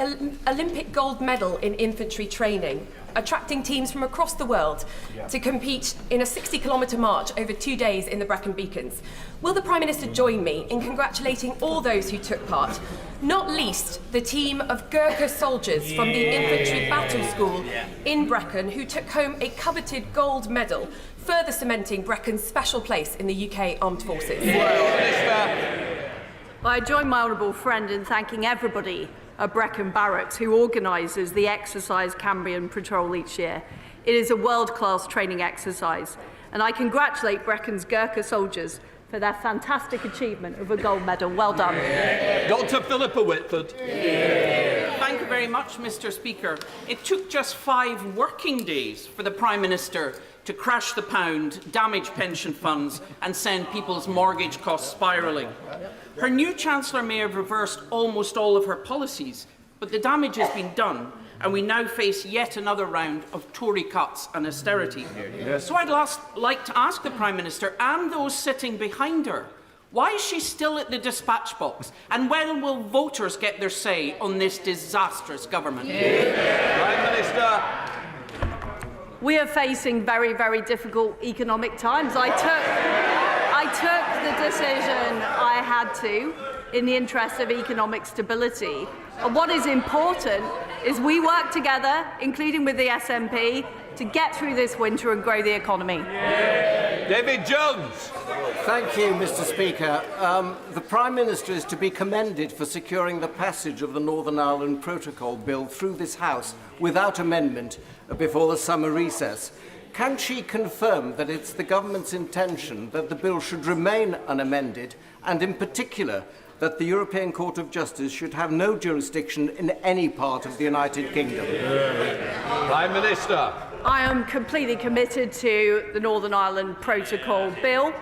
Olympic gold medal in infantry training, attracting teams from across the world to compete in a 60-kilometre march over 2 days in the Brecon Beacons. Will the Prime Minister join me in congratulating all those who took part, not least the team of Gurkha soldiers from the Infantry Battle School in Brecon who took home a coveted gold medal, further cementing Brecon's special place in the UK Armed Forces? Well, I join my honourable friend in thanking everybody at Brecon Barracks who organises the exercise Cambrian Patrol each year. It is a world-class training exercise, and I congratulate Brecon's Gurkha soldiers for their fantastic achievement of a gold medal. Well done. Dr. Philippa Whitford. Thank you very much, Mr. Speaker. It took just 5 working days for the Prime Minister to crash the pound, damage pension funds and send people's mortgage costs spiralling. Her new Chancellor may have reversed almost all of her policies, but the damage has been done and we now face yet another round of Tory cuts and austerity. So I'd like to ask the Prime Minister and those sitting behind her, why is she still at the dispatch box, and when will voters get their say on this disastrous government? Prime Minister. We are facing very, very difficult economic times. I took the decision I had to in the interest of economic stability. And what is important is we work together, including with the SNP, to get through this winter and grow the economy. David Jones. Thank you, Mr. Speaker. The Prime Minister is to be commended for securing the passage of the Northern Ireland Protocol Bill through this House without amendment before the summer recess. Can she confirm that it's the government's intention that the bill should remain unamended, and in particular that the European Court of Justice should have no jurisdiction in any part of the United Kingdom? Prime Minister. I am completely committed to the Northern Ireland Protocol Bill.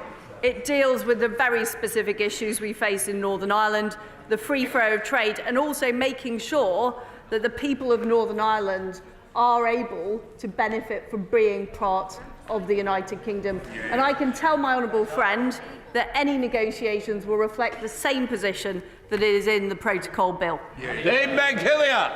It deals with the very specific issues we face in Northern Ireland, the free flow of trade, and also making sure that the people of Northern Ireland are able to benefit from being part of the United Kingdom. And I can tell my honourable friend that any negotiations will reflect the same position that is in the Protocol Bill. Dame Hillier.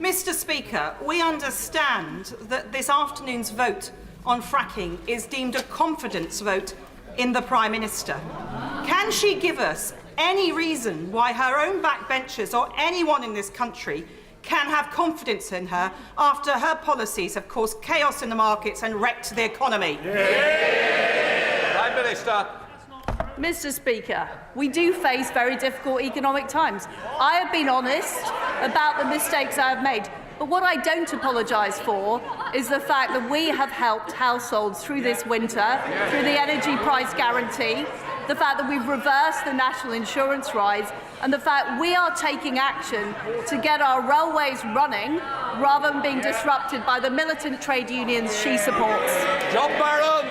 Mr. Speaker, we understand that this afternoon's vote on fracking is deemed a confidence vote in the Prime Minister. Can she give us any reason why her own backbenchers or anyone in this country can have confidence in her after her policies have caused chaos in the markets and wrecked the economy? Prime Minister. Mr. Speaker, we do face very difficult economic times. I have been honest about the mistakes I have made, but what I don't apologise for is the fact that we have helped households through this winter, through the energy price guarantee, the fact that we've reversed the national insurance rise, and the fact we are taking action to get our railways running rather than being disrupted by the militant trade unions she supports. John Barron.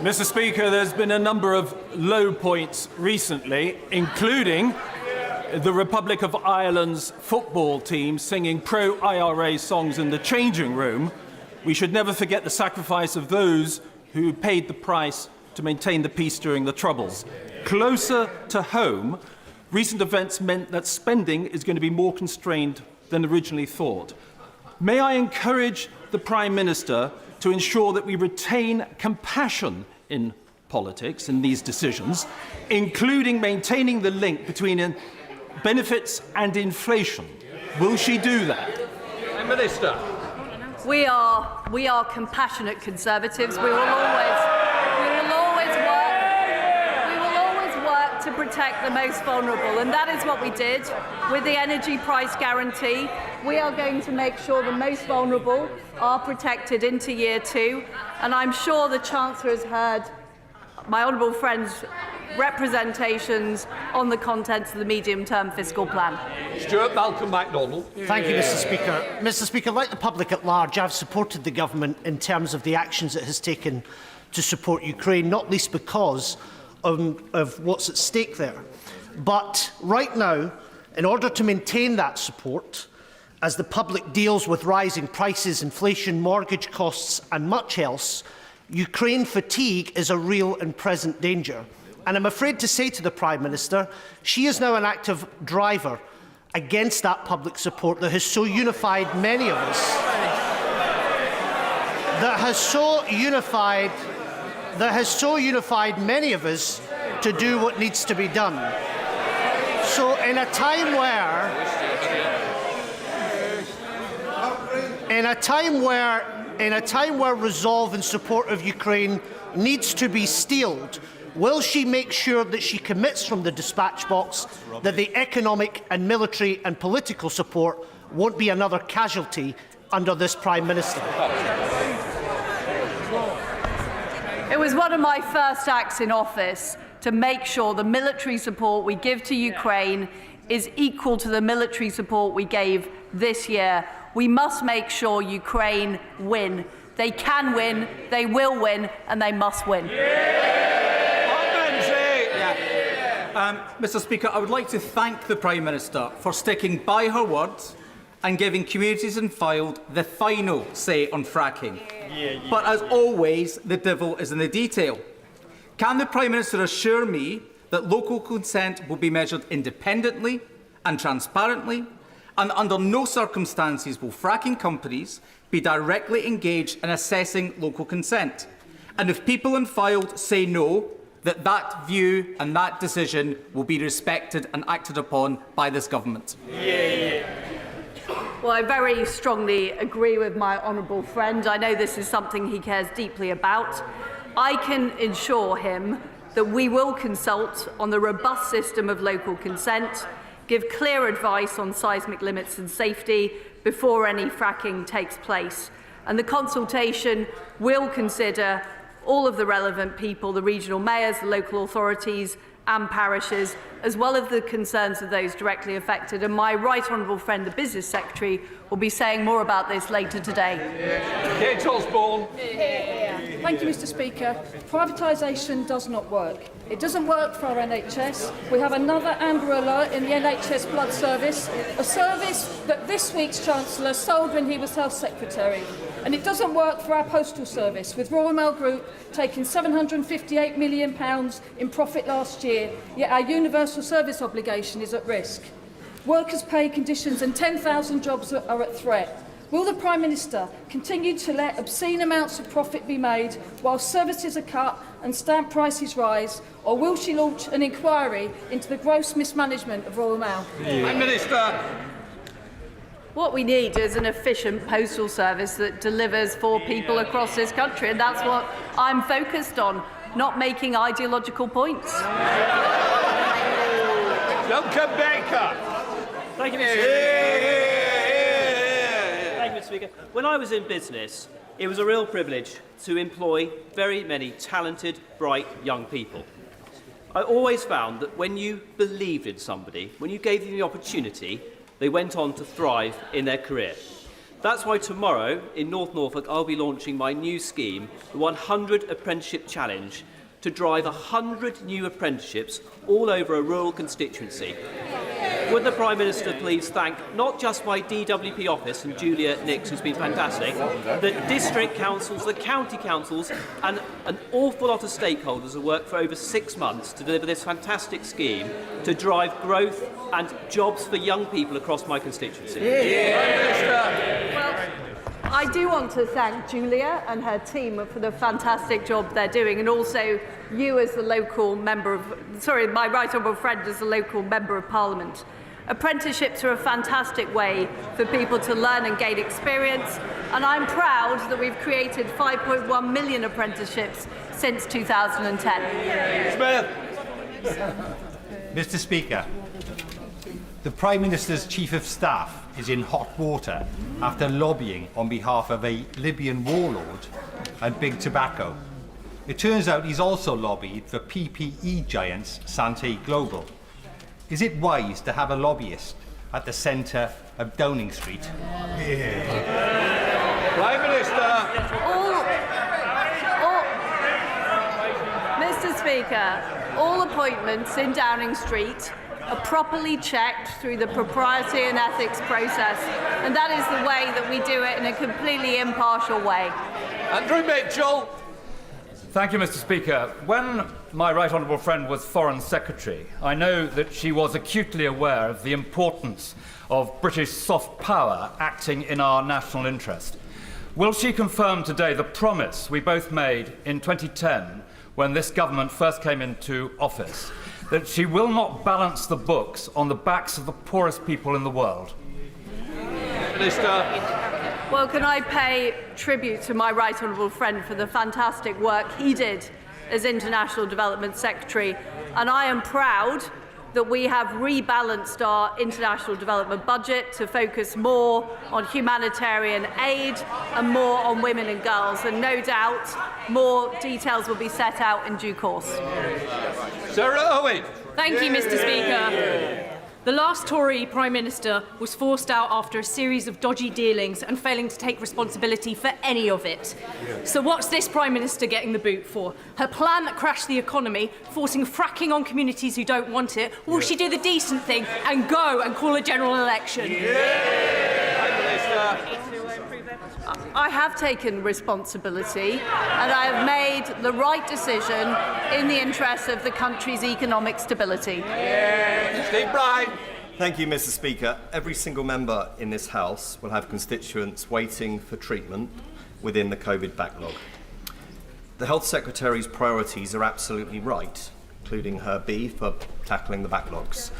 Mr. Speaker, there's been a number of low points recently, including the Republic of Ireland's football team singing pro-IRA songs in the changing room. We should never forget the sacrifice of those who paid the price to maintain the peace during the Troubles. Closer to home, recent events meant that spending is going to be more constrained than originally thought. May I encourage the Prime Minister to ensure that we retain compassion in politics in these decisions, including maintaining the link between benefits and inflation? Will she do that? Prime Minister. We are compassionate Conservatives. We will always work to protect the most vulnerable, and that is what we did with the energy price guarantee. We are going to make sure the most vulnerable are protected into year 2, and I'm sure the Chancellor has heard my honourable friend's representations on the contents of the medium-term fiscal plan. Stuart Malcolm MacDonald. Thank you, Mr. Speaker. Mr. Speaker, like the public at large, I've supported the government in terms of the actions it has taken to support Ukraine, not least because of what's at stake there. But right now, in order to maintain that support, as the public deals with rising prices, inflation, mortgage costs and much else, Ukraine fatigue is a real and present danger. And I'm afraid to say to the Prime Minister, she is now an active driver against that public support that has so unified many of us, that has so unified many of us to do what needs to be done. So in a time where resolve in support of Ukraine needs to be steeled, will she make sure that she commits from the dispatch box that the economic and military and political support won't be another casualty under this Prime Minister? It was one of my first acts in office to make sure the military support we give to Ukraine is equal to the military support we gave this year. We must make sure Ukraine win. They can win, they will win, and they must win. Mr. Speaker, I would like to thank the Prime Minister for sticking by her words and giving communities in Fylde the final say on fracking. But as always, the devil is in the detail. Can the Prime Minister assure me that local consent will be measured independently and transparently, and under no circumstances will fracking companies be directly engaged in assessing local consent? And if people in Fylde say no, that view and that decision will be respected and acted upon by this government? Well, I very strongly agree with my honourable friend. I know this is something he cares deeply about. I can assure him that we will consult on the robust system of local consent, give clear advice on seismic limits and safety before any fracking takes place. And the consultation will consider all of the relevant people, the regional mayors, the local authorities and parishes, as well as the concerns of those directly affected. And my right honourable friend, the Business Secretary, will be saying more about this later today. Kate Osborne. Thank you, Mr. Speaker. Privatisation does not work. It doesn't work for our NHS. We have another Amber Alert in the NHS Blood Service, a service that this week's Chancellor sold when he was Health Secretary. And it doesn't work for our postal service, with Royal Mail Group taking £758 million in profit last year, yet our universal service obligation is at risk. Workers' pay conditions and 10,000 jobs are at threat. Will the Prime Minister continue to let obscene amounts of profit be made while services are cut and stamp prices rise, or will she launch an inquiry into the gross mismanagement of Royal Mail? Prime Minister. What we need is an efficient postal service that delivers for people across this country, and that's what I'm focused on, not making ideological points. Duncan Baker. Thank you, Mr. Speaker. Thank you, Mr. Speaker. When I was in business, it was a real privilege to employ very many talented, bright young people. I always found that when you believed in somebody, when you gave them the opportunity, they went on to thrive in their career. That's why tomorrow in North Norfolk I'll be launching my new scheme, the 100 Apprenticeship Challenge, to drive 100 new apprenticeships all over a rural constituency. Would the Prime Minister please thank not just my DWP office and Julia Nix, who's been fantastic, the district councils, the county councils and an awful lot of stakeholders who worked for over 6 months to deliver this fantastic scheme to drive growth and jobs for young people across my constituency. I do want to thank Julia and her team for the fantastic job they're doing, and also you as the local member of, my right honourable friend as the local member of Parliament. Apprenticeships are a fantastic way for people to learn and gain experience, and I'm proud that we've created 5.1 million apprenticeships since 2010. Mr. Speaker, the Prime Minister's Chief of Staff is in hot water after lobbying on behalf of a Libyan warlord and big tobacco. It turns out he's also lobbied for PPE giants Sante Global. Is it wise to have a lobbyist at the centre of Downing Street? Prime Minister! Mr. Speaker, all appointments in Downing Street are properly checked through the propriety and ethics process, and that is the way that we do it in a completely impartial way. Andrew Mitchell. Thank you, Mr. Speaker. When my right honourable friend was Foreign Secretary, I know that she was acutely aware of the importance of British soft power acting in our national interest. Will she confirm today the promise we both made in 2010 when this government first came into office, that she will not balance the books on the backs of the poorest people in the world? Minister. Well, can I pay tribute to my right honourable friend for the fantastic work he did as International Development Secretary, and I am proud that we have rebalanced our international development budget to focus more on humanitarian aid and more on women and girls, and no doubt more details will be set out in due course. Sarah Owen. Thank you, Mr. Speaker. The last Tory Prime Minister was forced out after a series of dodgy dealings and failing to take responsibility for any of it. So what's this Prime Minister getting the boot for? Her plan that crashed the economy, forcing fracking on communities who don't want it, or will she do the decent thing and go and call a general election? I have taken responsibility and I have made the right decision in the interest of the country's economic stability. Steve Bryan. Thank you, Mr. Speaker. Every single member in this House will have constituents waiting for treatment within the COVID backlog. The Health Secretary's priorities are absolutely right, including her B for tackling the backlogs.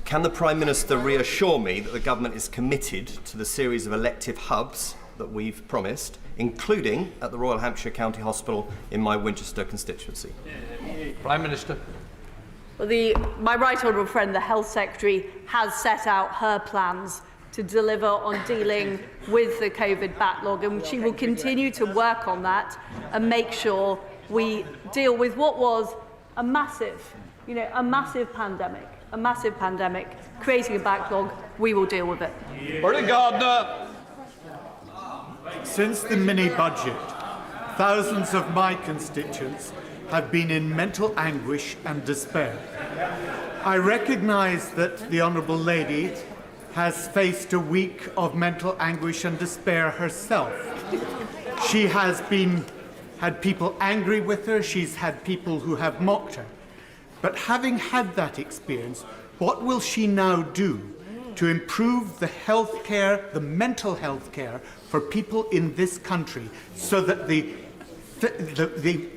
Can the Prime Minister reassure me that the government is committed to the series of elective hubs that we've promised, including at the Royal Hampshire County Hospital in my Winchester constituency? Prime Minister. Well, my right honourable friend, the Health Secretary, has set out her plans to deliver on dealing with the COVID backlog, and she will continue to work on that and make sure we deal with what was a massive pandemic, creating a backlog. We will deal with it. Bernie Gardner. Since the mini-budget, thousands of my constituents have been in mental anguish and despair. I recognise that the Honourable Lady has faced a week of mental anguish and despair herself. She has had people angry with her, she's had people who have mocked her. But having had that experience, what will she now do to improve the healthcare, the mental health care for people in this country, so that the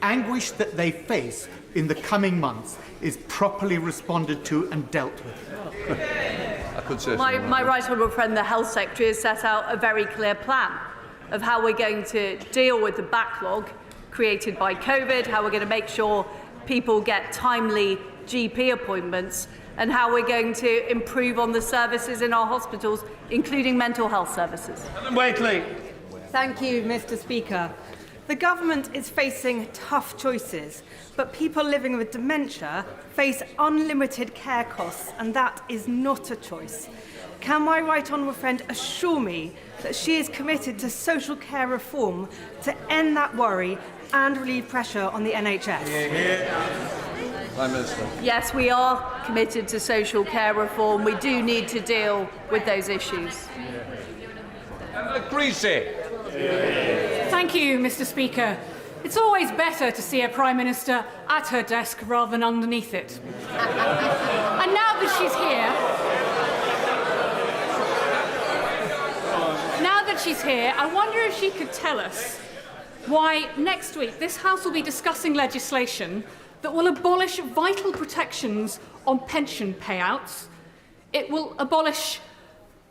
anguish that they face in the coming months is properly responded to and dealt with? My right honourable friend, the Health Secretary, has set out a very clear plan of how we're going to deal with the backlog created by COVID, how we're going to make sure people get timely GP appointments, and how we're going to improve on the services in our hospitals, including mental health services. Ellen Waitley. Thank you, Mr. Speaker. The government is facing tough choices, but people living with dementia face unlimited care costs, and that is not a choice. Can my right honourable friend assure me that she is committed to social care reform to end that worry and relieve pressure on the NHS? Prime Minister. Yes, we are committed to social care reform. We do need to deal with those issues. Greasy. Thank you, Mr. Speaker. It's always better to see a Prime Minister at her desk rather than underneath it. And now that she's here, I wonder if she could tell us why next week this House will be discussing legislation that will abolish vital protections on pension payouts. It will abolish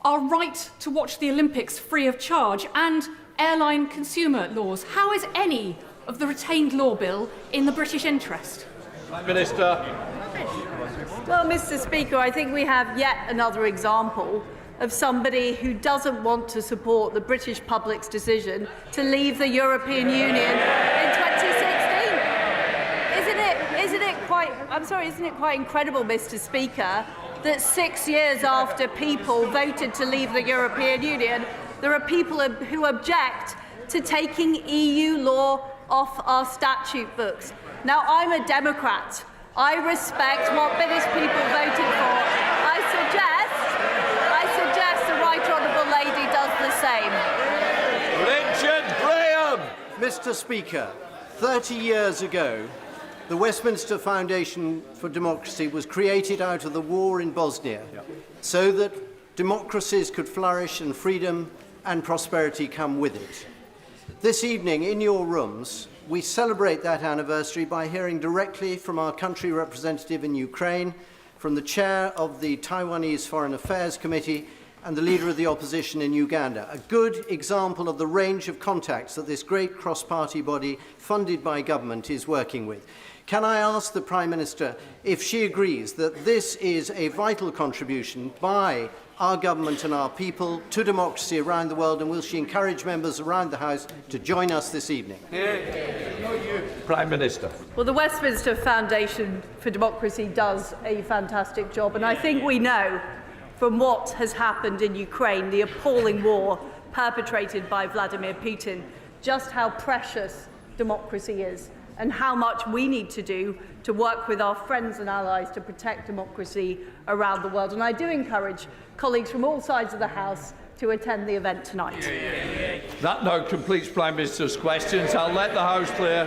our right to watch the Olympics free of charge and airline consumer laws. How is any of the retained law bill in the British interest? Prime Minister. Well, Mr. Speaker, I think we have yet another example of somebody who doesn't want to support the British public's decision to leave the European Union in 2016. Isn't it quite incredible, Mr. Speaker, that 6 years after people voted to leave the European Union, there are people who object to taking EU law off our statute books. Now, I'm a Democrat. I respect what British people voted for. I suggest the Right Honourable Lady does the same. Richard Graham. Mr. Speaker, 30 years ago, the Westminster Foundation for Democracy was created out of the war in Bosnia so that democracies could flourish and freedom and prosperity come with it. This evening, in your rooms, we celebrate that anniversary by hearing directly from our country representative in Ukraine, from the chair of the Taiwanese Foreign Affairs Committee, and the leader of the opposition in Uganda. A good example of the range of contacts that this great cross-party body funded by government is working with. Can I ask the Prime Minister if she agrees that this is a vital contribution by our government and our people to democracy around the world, and will she encourage members around the House to join us this evening? Prime Minister. Well, the Westminster Foundation for Democracy does a fantastic job, and I think we know from what has happened in Ukraine, the appalling war perpetrated by Vladimir Putin, just how precious democracy is and how much we need to do to work with our friends and allies to protect democracy around the world. And I do encourage colleagues from all sides of the House to attend the event tonight. That now completes Prime Minister's questions. I'll let the House clear.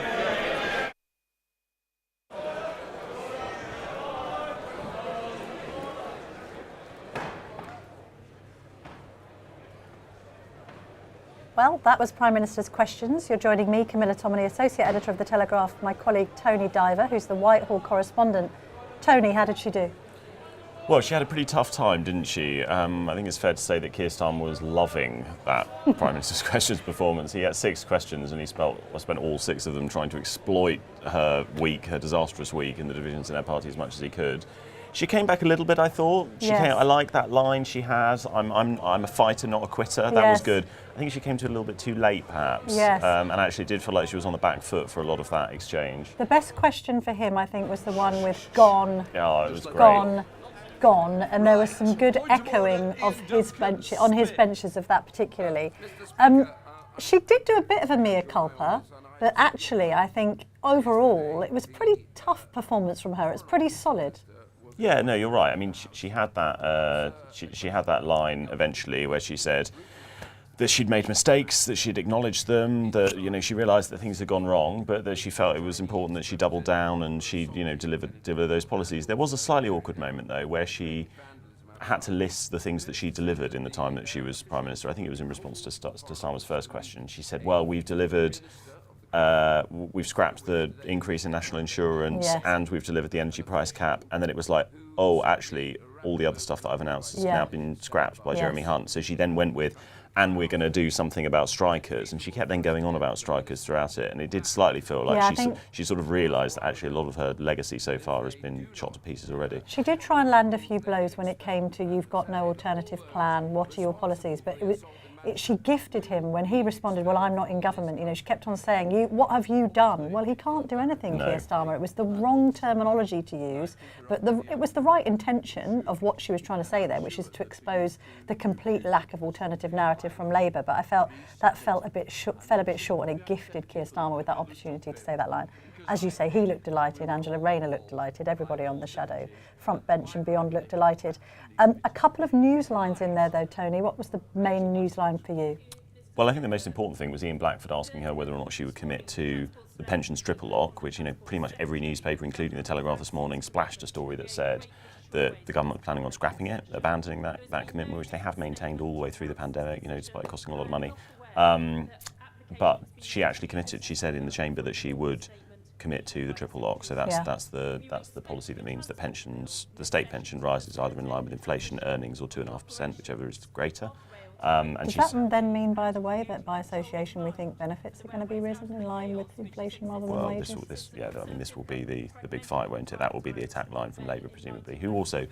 Well, that was Prime Minister's questions. You're joining me, Camilla Tominey, Associate Editor of The Telegraph, my colleague Tony Diver, who's the Whitehall correspondent. Tony, how did she do? Well, she had a pretty tough time, didn't she? I think it's fair to say that Keir Starmer was loving that Prime Minister's questions performance. He had 6 questions and he spent all 6 of them trying to exploit her week, her disastrous week in the divisions in her party as much as he could. She came back a little bit, I thought. I like that line she has. I'm a fighter, not a quitter. That was good. I think she came to it a little bit too late, perhaps. And actually did feel like she was on the back foot for a lot of that exchange. The best question for him, I think, was the one with gone. Yeah, it was great. Gone, and there was some good echoing of his bench, on his benches of that particularly. She did do a bit of a mea culpa, but actually I think overall it was a pretty tough performance from her. It's pretty solid. Yeah, no, you're right. I mean, she had that. She had that line eventually where she said that she'd made mistakes, that she'd acknowledged them, that she realised that things had gone wrong, but that she felt it was important that she doubled down and she delivered those policies. There was a slightly awkward moment though where she had to list the things that she delivered in the time that she was Prime Minister. I think it was in response to Starmer's first question. She said, "Well, we've delivered." We've scrapped the increase in national insurance and we've delivered the energy price cap. And then it was like, oh, actually, all the other stuff that I've announced has now been scrapped by Jeremy Hunt. So she then went with, and we're going to do something about strikers. And she kept then going on about strikers throughout it. And it did slightly feel like she sort of realised that actually a lot of her legacy so far has been shot to pieces already. She did try and land a few blows when it came to you've got no alternative plan, what are your policies? But she gifted him when he responded, well, I'm not in government. You know, she kept on saying, what have you done? Well, he can't do anything, No. Keir Starmer. It was the wrong terminology to use, but it was the right intention of what she was trying to say there, which is to expose the complete lack of alternative narrative from Labour. But I felt that fell a bit short, and it gifted Keir Starmer with that opportunity to say that line. As you say, he looked delighted, Angela Rayner looked delighted, everybody on the shadow front bench and beyond looked delighted. A couple of news lines in there though, Tony. What was the main news line for you? Well, I think the most important thing was Ian Blackford asking her whether or not she would commit to the pensions triple lock, which, you know, pretty much every newspaper, including the Telegraph this morning, splashed a story that said that the government was planning on scrapping it, abandoning that commitment, which they have maintained all the way through the pandemic, you know, despite it costing a lot of money. But she actually committed. She said in the chamber that she would commit to the triple lock. So that's the policy that means that the state pension rises either in line with inflation, earnings, or 2.5%, whichever is greater. Does that then mean, by the way, that by association we think benefits are going to be risen in line with inflation rather than wages? This will be the big fight, won't it? That will be the attack line from Labour, presumably, who also,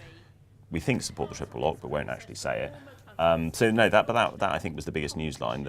we think, support the triple lock, but won't actually say it. That I think was the biggest news line,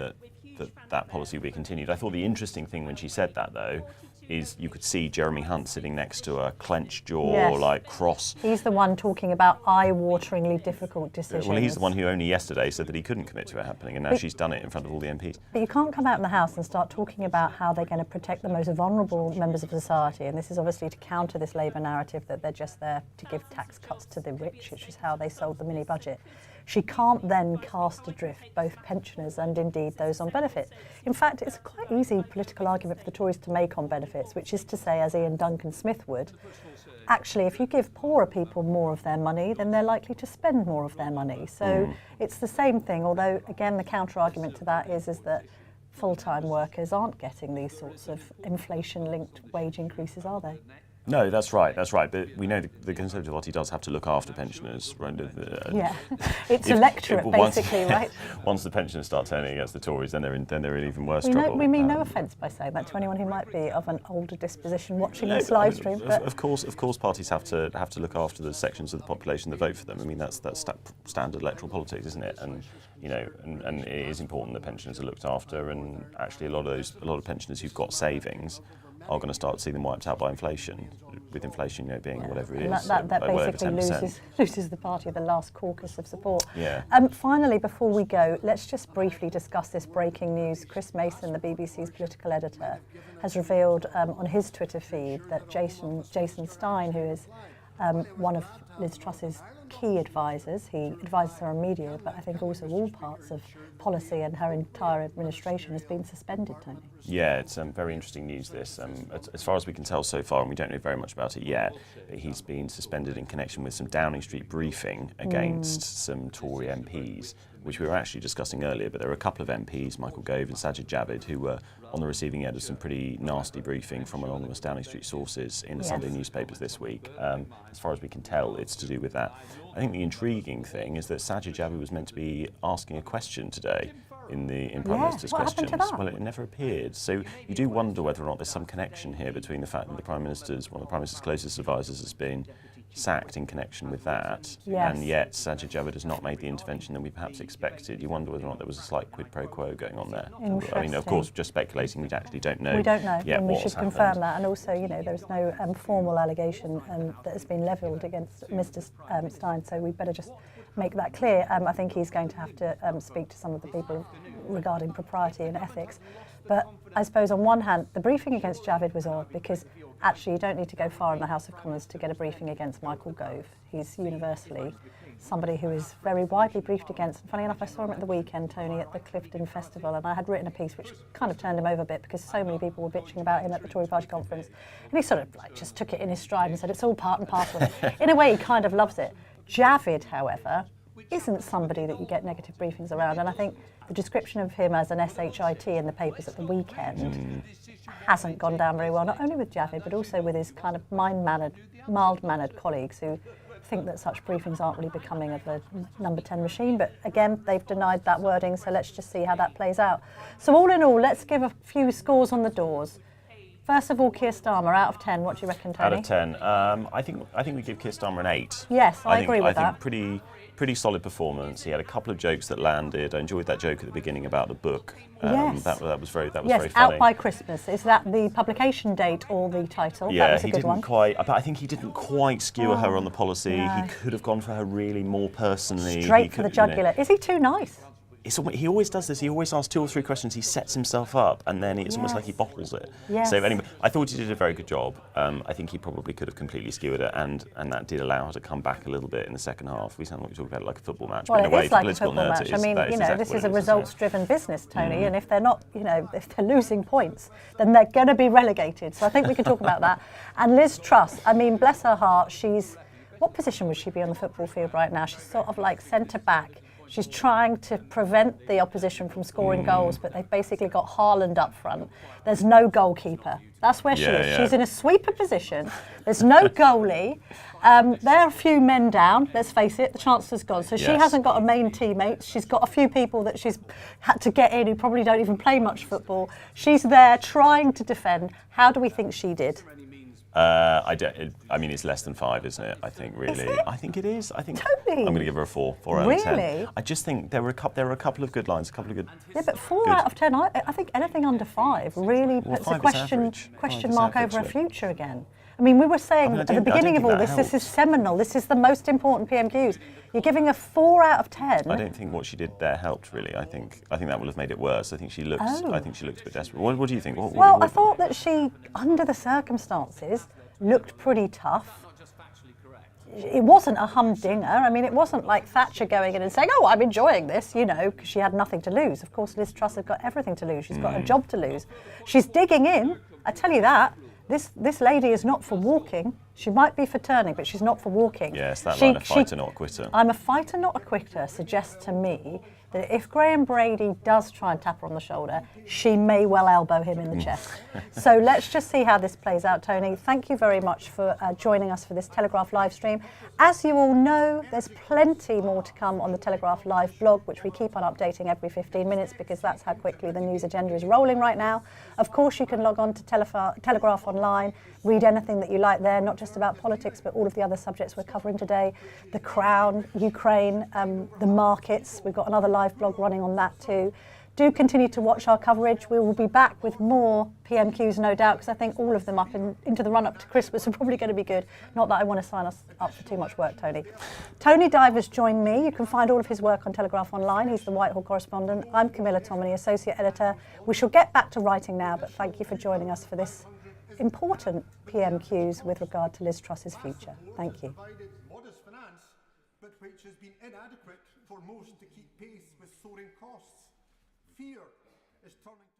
that policy will be continued. I thought the interesting thing when she said that, though, is you could see Jeremy Hunt sitting next to her, clenched jaw, Yes. like cross. He's the one talking about eye-wateringly difficult decisions. Well, he's the one who only yesterday said that he couldn't commit to it happening, and now she's done it in front of all the MPs. But you can't come out in the House and start talking about how they're going to protect the most vulnerable members of society, and this is obviously to counter this Labour narrative that they're just there to give tax cuts to the rich, which is how they sold the mini-budget. She can't then cast adrift both pensioners and indeed those on benefits. In fact, it's a quite easy political argument for the Tories to make on benefits, which is to say, as Ian Duncan Smith would, actually, if you give poorer people more of their money, then they're likely to spend more of their money. So it's the same thing, although, again, the counter-argument to that is that full-time workers aren't getting these sorts of inflation-linked wage increases, are they? No, that's right. But we know the Conservative Party does have to look after pensioners. Right? Yeah, it's electorate, basically, right? Once the pensioners start turning against the Tories, then they're in even worse trouble. We mean no offence by saying that to anyone who might be of an older disposition watching this live stream. But Of course, parties have to look after the sections of the population that vote for them. I mean, that's standard electoral politics, isn't it? And you know, and it is important that pensioners are looked after. And actually, a lot of pensioners who've got savings are going to start to see them wiped out by inflation, with inflation, you know, being whatever it is. That whatever basically 10%. loses the party the last caucus of support. Yeah. Finally, before we go, let's just briefly discuss this breaking news. Chris Mason, the BBC's political editor, has revealed on his Twitter feed that Jason Stein, who is one of Liz Truss's key advisors, he advises her on media, but I think also all parts of policy, and her entire administration has been suspended, Tony. Yeah, it's very interesting news, this. As far as we can tell so far, and we don't know very much about it yet, he's been suspended in connection with some Downing Street briefing against some Tory MPs, which we were actually discussing earlier, but there were a couple of MPs, Michael Gove and Sajid Javid, who were on the receiving end of some pretty nasty briefing from anonymous Downing Street sources in the Sunday newspapers this week. As far as we can tell, it's to do with that. I think the intriguing thing is that Sajid Javid was meant to be asking a question today in Prime Minister's questions. Well, it never appeared. So you do wonder whether or not there's some connection here between the fact that one of the Prime Minister's closest advisors has been sacked in connection with that, and yet Sajid Javid has not made the intervention that we perhaps expected. You wonder whether or not there was a slight quid pro quo going on there. I mean, of course, just speculating, we actually don't know. We don't know, yet and we should confirm happened. that. And also, you know, there's no formal allegation that has been levelled against Mr. Stein, so we better just make that clear. I think he's going to have to speak to some of the people regarding propriety and ethics. But I suppose on one hand, the briefing against Javid was odd because actually you don't need to go far in the House of Commons to get a briefing against Michael Gove. He's universally somebody who is very widely briefed against. And funny enough, I saw him at the weekend, Tony, at the Clifton Festival, and I had written a piece which kind of turned him over a bit because so many people were bitching about him at the Tory Party conference. And he sort of just took it in his stride and said it's all part and parcel. In a way, he kind of loves it. Javid, however, isn't somebody that you get negative briefings around, and I think the description of him as an SHIT in the papers at the weekend hasn't gone down very well, not only with Javid but also with his kind of mild-mannered colleagues who think that such briefings aren't really becoming of a number 10 machine, but again, they've denied that wording, so let's just see how that plays out. So all in all, let's give a few scores on the doors. First of all, Keir Starmer, out of 10, what do you reckon, Tony? Out of 10, I think we give Keir Starmer an 8. Yes, I agree with I that. think pretty solid performance. He had a couple of jokes that landed. I enjoyed that joke at the beginning about the book. Yes. That was very Yes, very funny. Out by Christmas. Is that the publication date or the title? Yeah, that was a he good didn't one. quite. But I think he didn't quite skewer her on the policy. no. He could have gone for her really more personally. Straight He for the could, you know, jugular. Is he too nice? he always does this. He always asks 2 or 3 questions. He sets himself up, and then it's almost like he bottles it. Yes. So anyway, I thought he did a very good job. I think he probably could have completely skewered it, and that did allow her to come back a little bit in the second half. We sound like we talk about it like a football match, Well, but in a it way, is for like a political football nerds, match. it I is, mean, that is you know, exactly this what is a it isn't it? results-driven business, Tony, and if they're not, you know, if they're losing points, then they're going to be relegated. So I think we can talk about that. And Liz Truss, I mean, bless her heart, what position would she be on the football field right now? She's sort of like centre-back. She's trying to prevent the opposition from scoring goals, but they've basically got Haaland up front. There's no goalkeeper. That's where she is. Yeah. She's in a sweeper position. There's no goalie. There are a few men down, let's face it, the Chancellor's gone. So she hasn't got a main teammate. She's got a few people that she's had to get in who probably don't even play much football. She's there trying to defend. How do we think she did? I mean, it's less than 5, isn't it? I think, really. Is it? I think it is. Totally. I'm going to give her a 4 out of 10. Really? I just think there were a couple of good lines, a couple of good. Yeah, but 4 out of 10, I think anything under 5 really puts a 5 is question average. 5 is mark average, over a look. future again. I mean, we were saying at the beginning of all this is seminal. This is the most important PMQs. You're giving a 4 out of 10. I don't think what she did there helped really. I think that would have made it worse. I think she looks. I think she looks a bit desperate. What do you think? I thought that she, under the circumstances, looked pretty tough. It wasn't a humdinger. I mean, it wasn't like Thatcher going in and saying, "Oh, I'm enjoying this," you know, because she had nothing to lose. Of course, Liz Truss has got everything to lose. She's got a job to lose. She's digging in. I tell you that. This lady is not for walking. She might be for turning, but she's not for walking. Yes, that line, a fighter, not a quitter. I'm a fighter, not a quitter, suggests to me that if Graham Brady does try and tap her on the shoulder, she may well elbow him in the chest. So let's just see how this plays out, Tony. Thank you very much for joining us for this Telegraph live stream. As you all know, there's plenty more to come on the Telegraph live blog, which we keep on updating every 15 minutes because that's how quickly the news agenda is rolling right now. Of course, you can log on to Telegraph Online, read anything that you like there, not just about politics, but all of the other subjects we're covering today. The Crown, Ukraine, the markets. We've got another live blog running on that too. Do continue to watch our coverage. We will be back with more PMQs, no doubt, because I think all of them into the run-up to Christmas are probably going to be good. Not that I want to sign us up for too much work, Tony. Tony Divers joined me. You can find all of his work on Telegraph Online. He's the Whitehall correspondent. I'm Camilla Tominey, Associate Editor. We shall get back to writing now, but thank you for joining us for this important PMQs with regard to Liz Truss's future. Thank you. Modest finance, but which has been inadequate for most to keep pace with soaring costs. Fear is turning.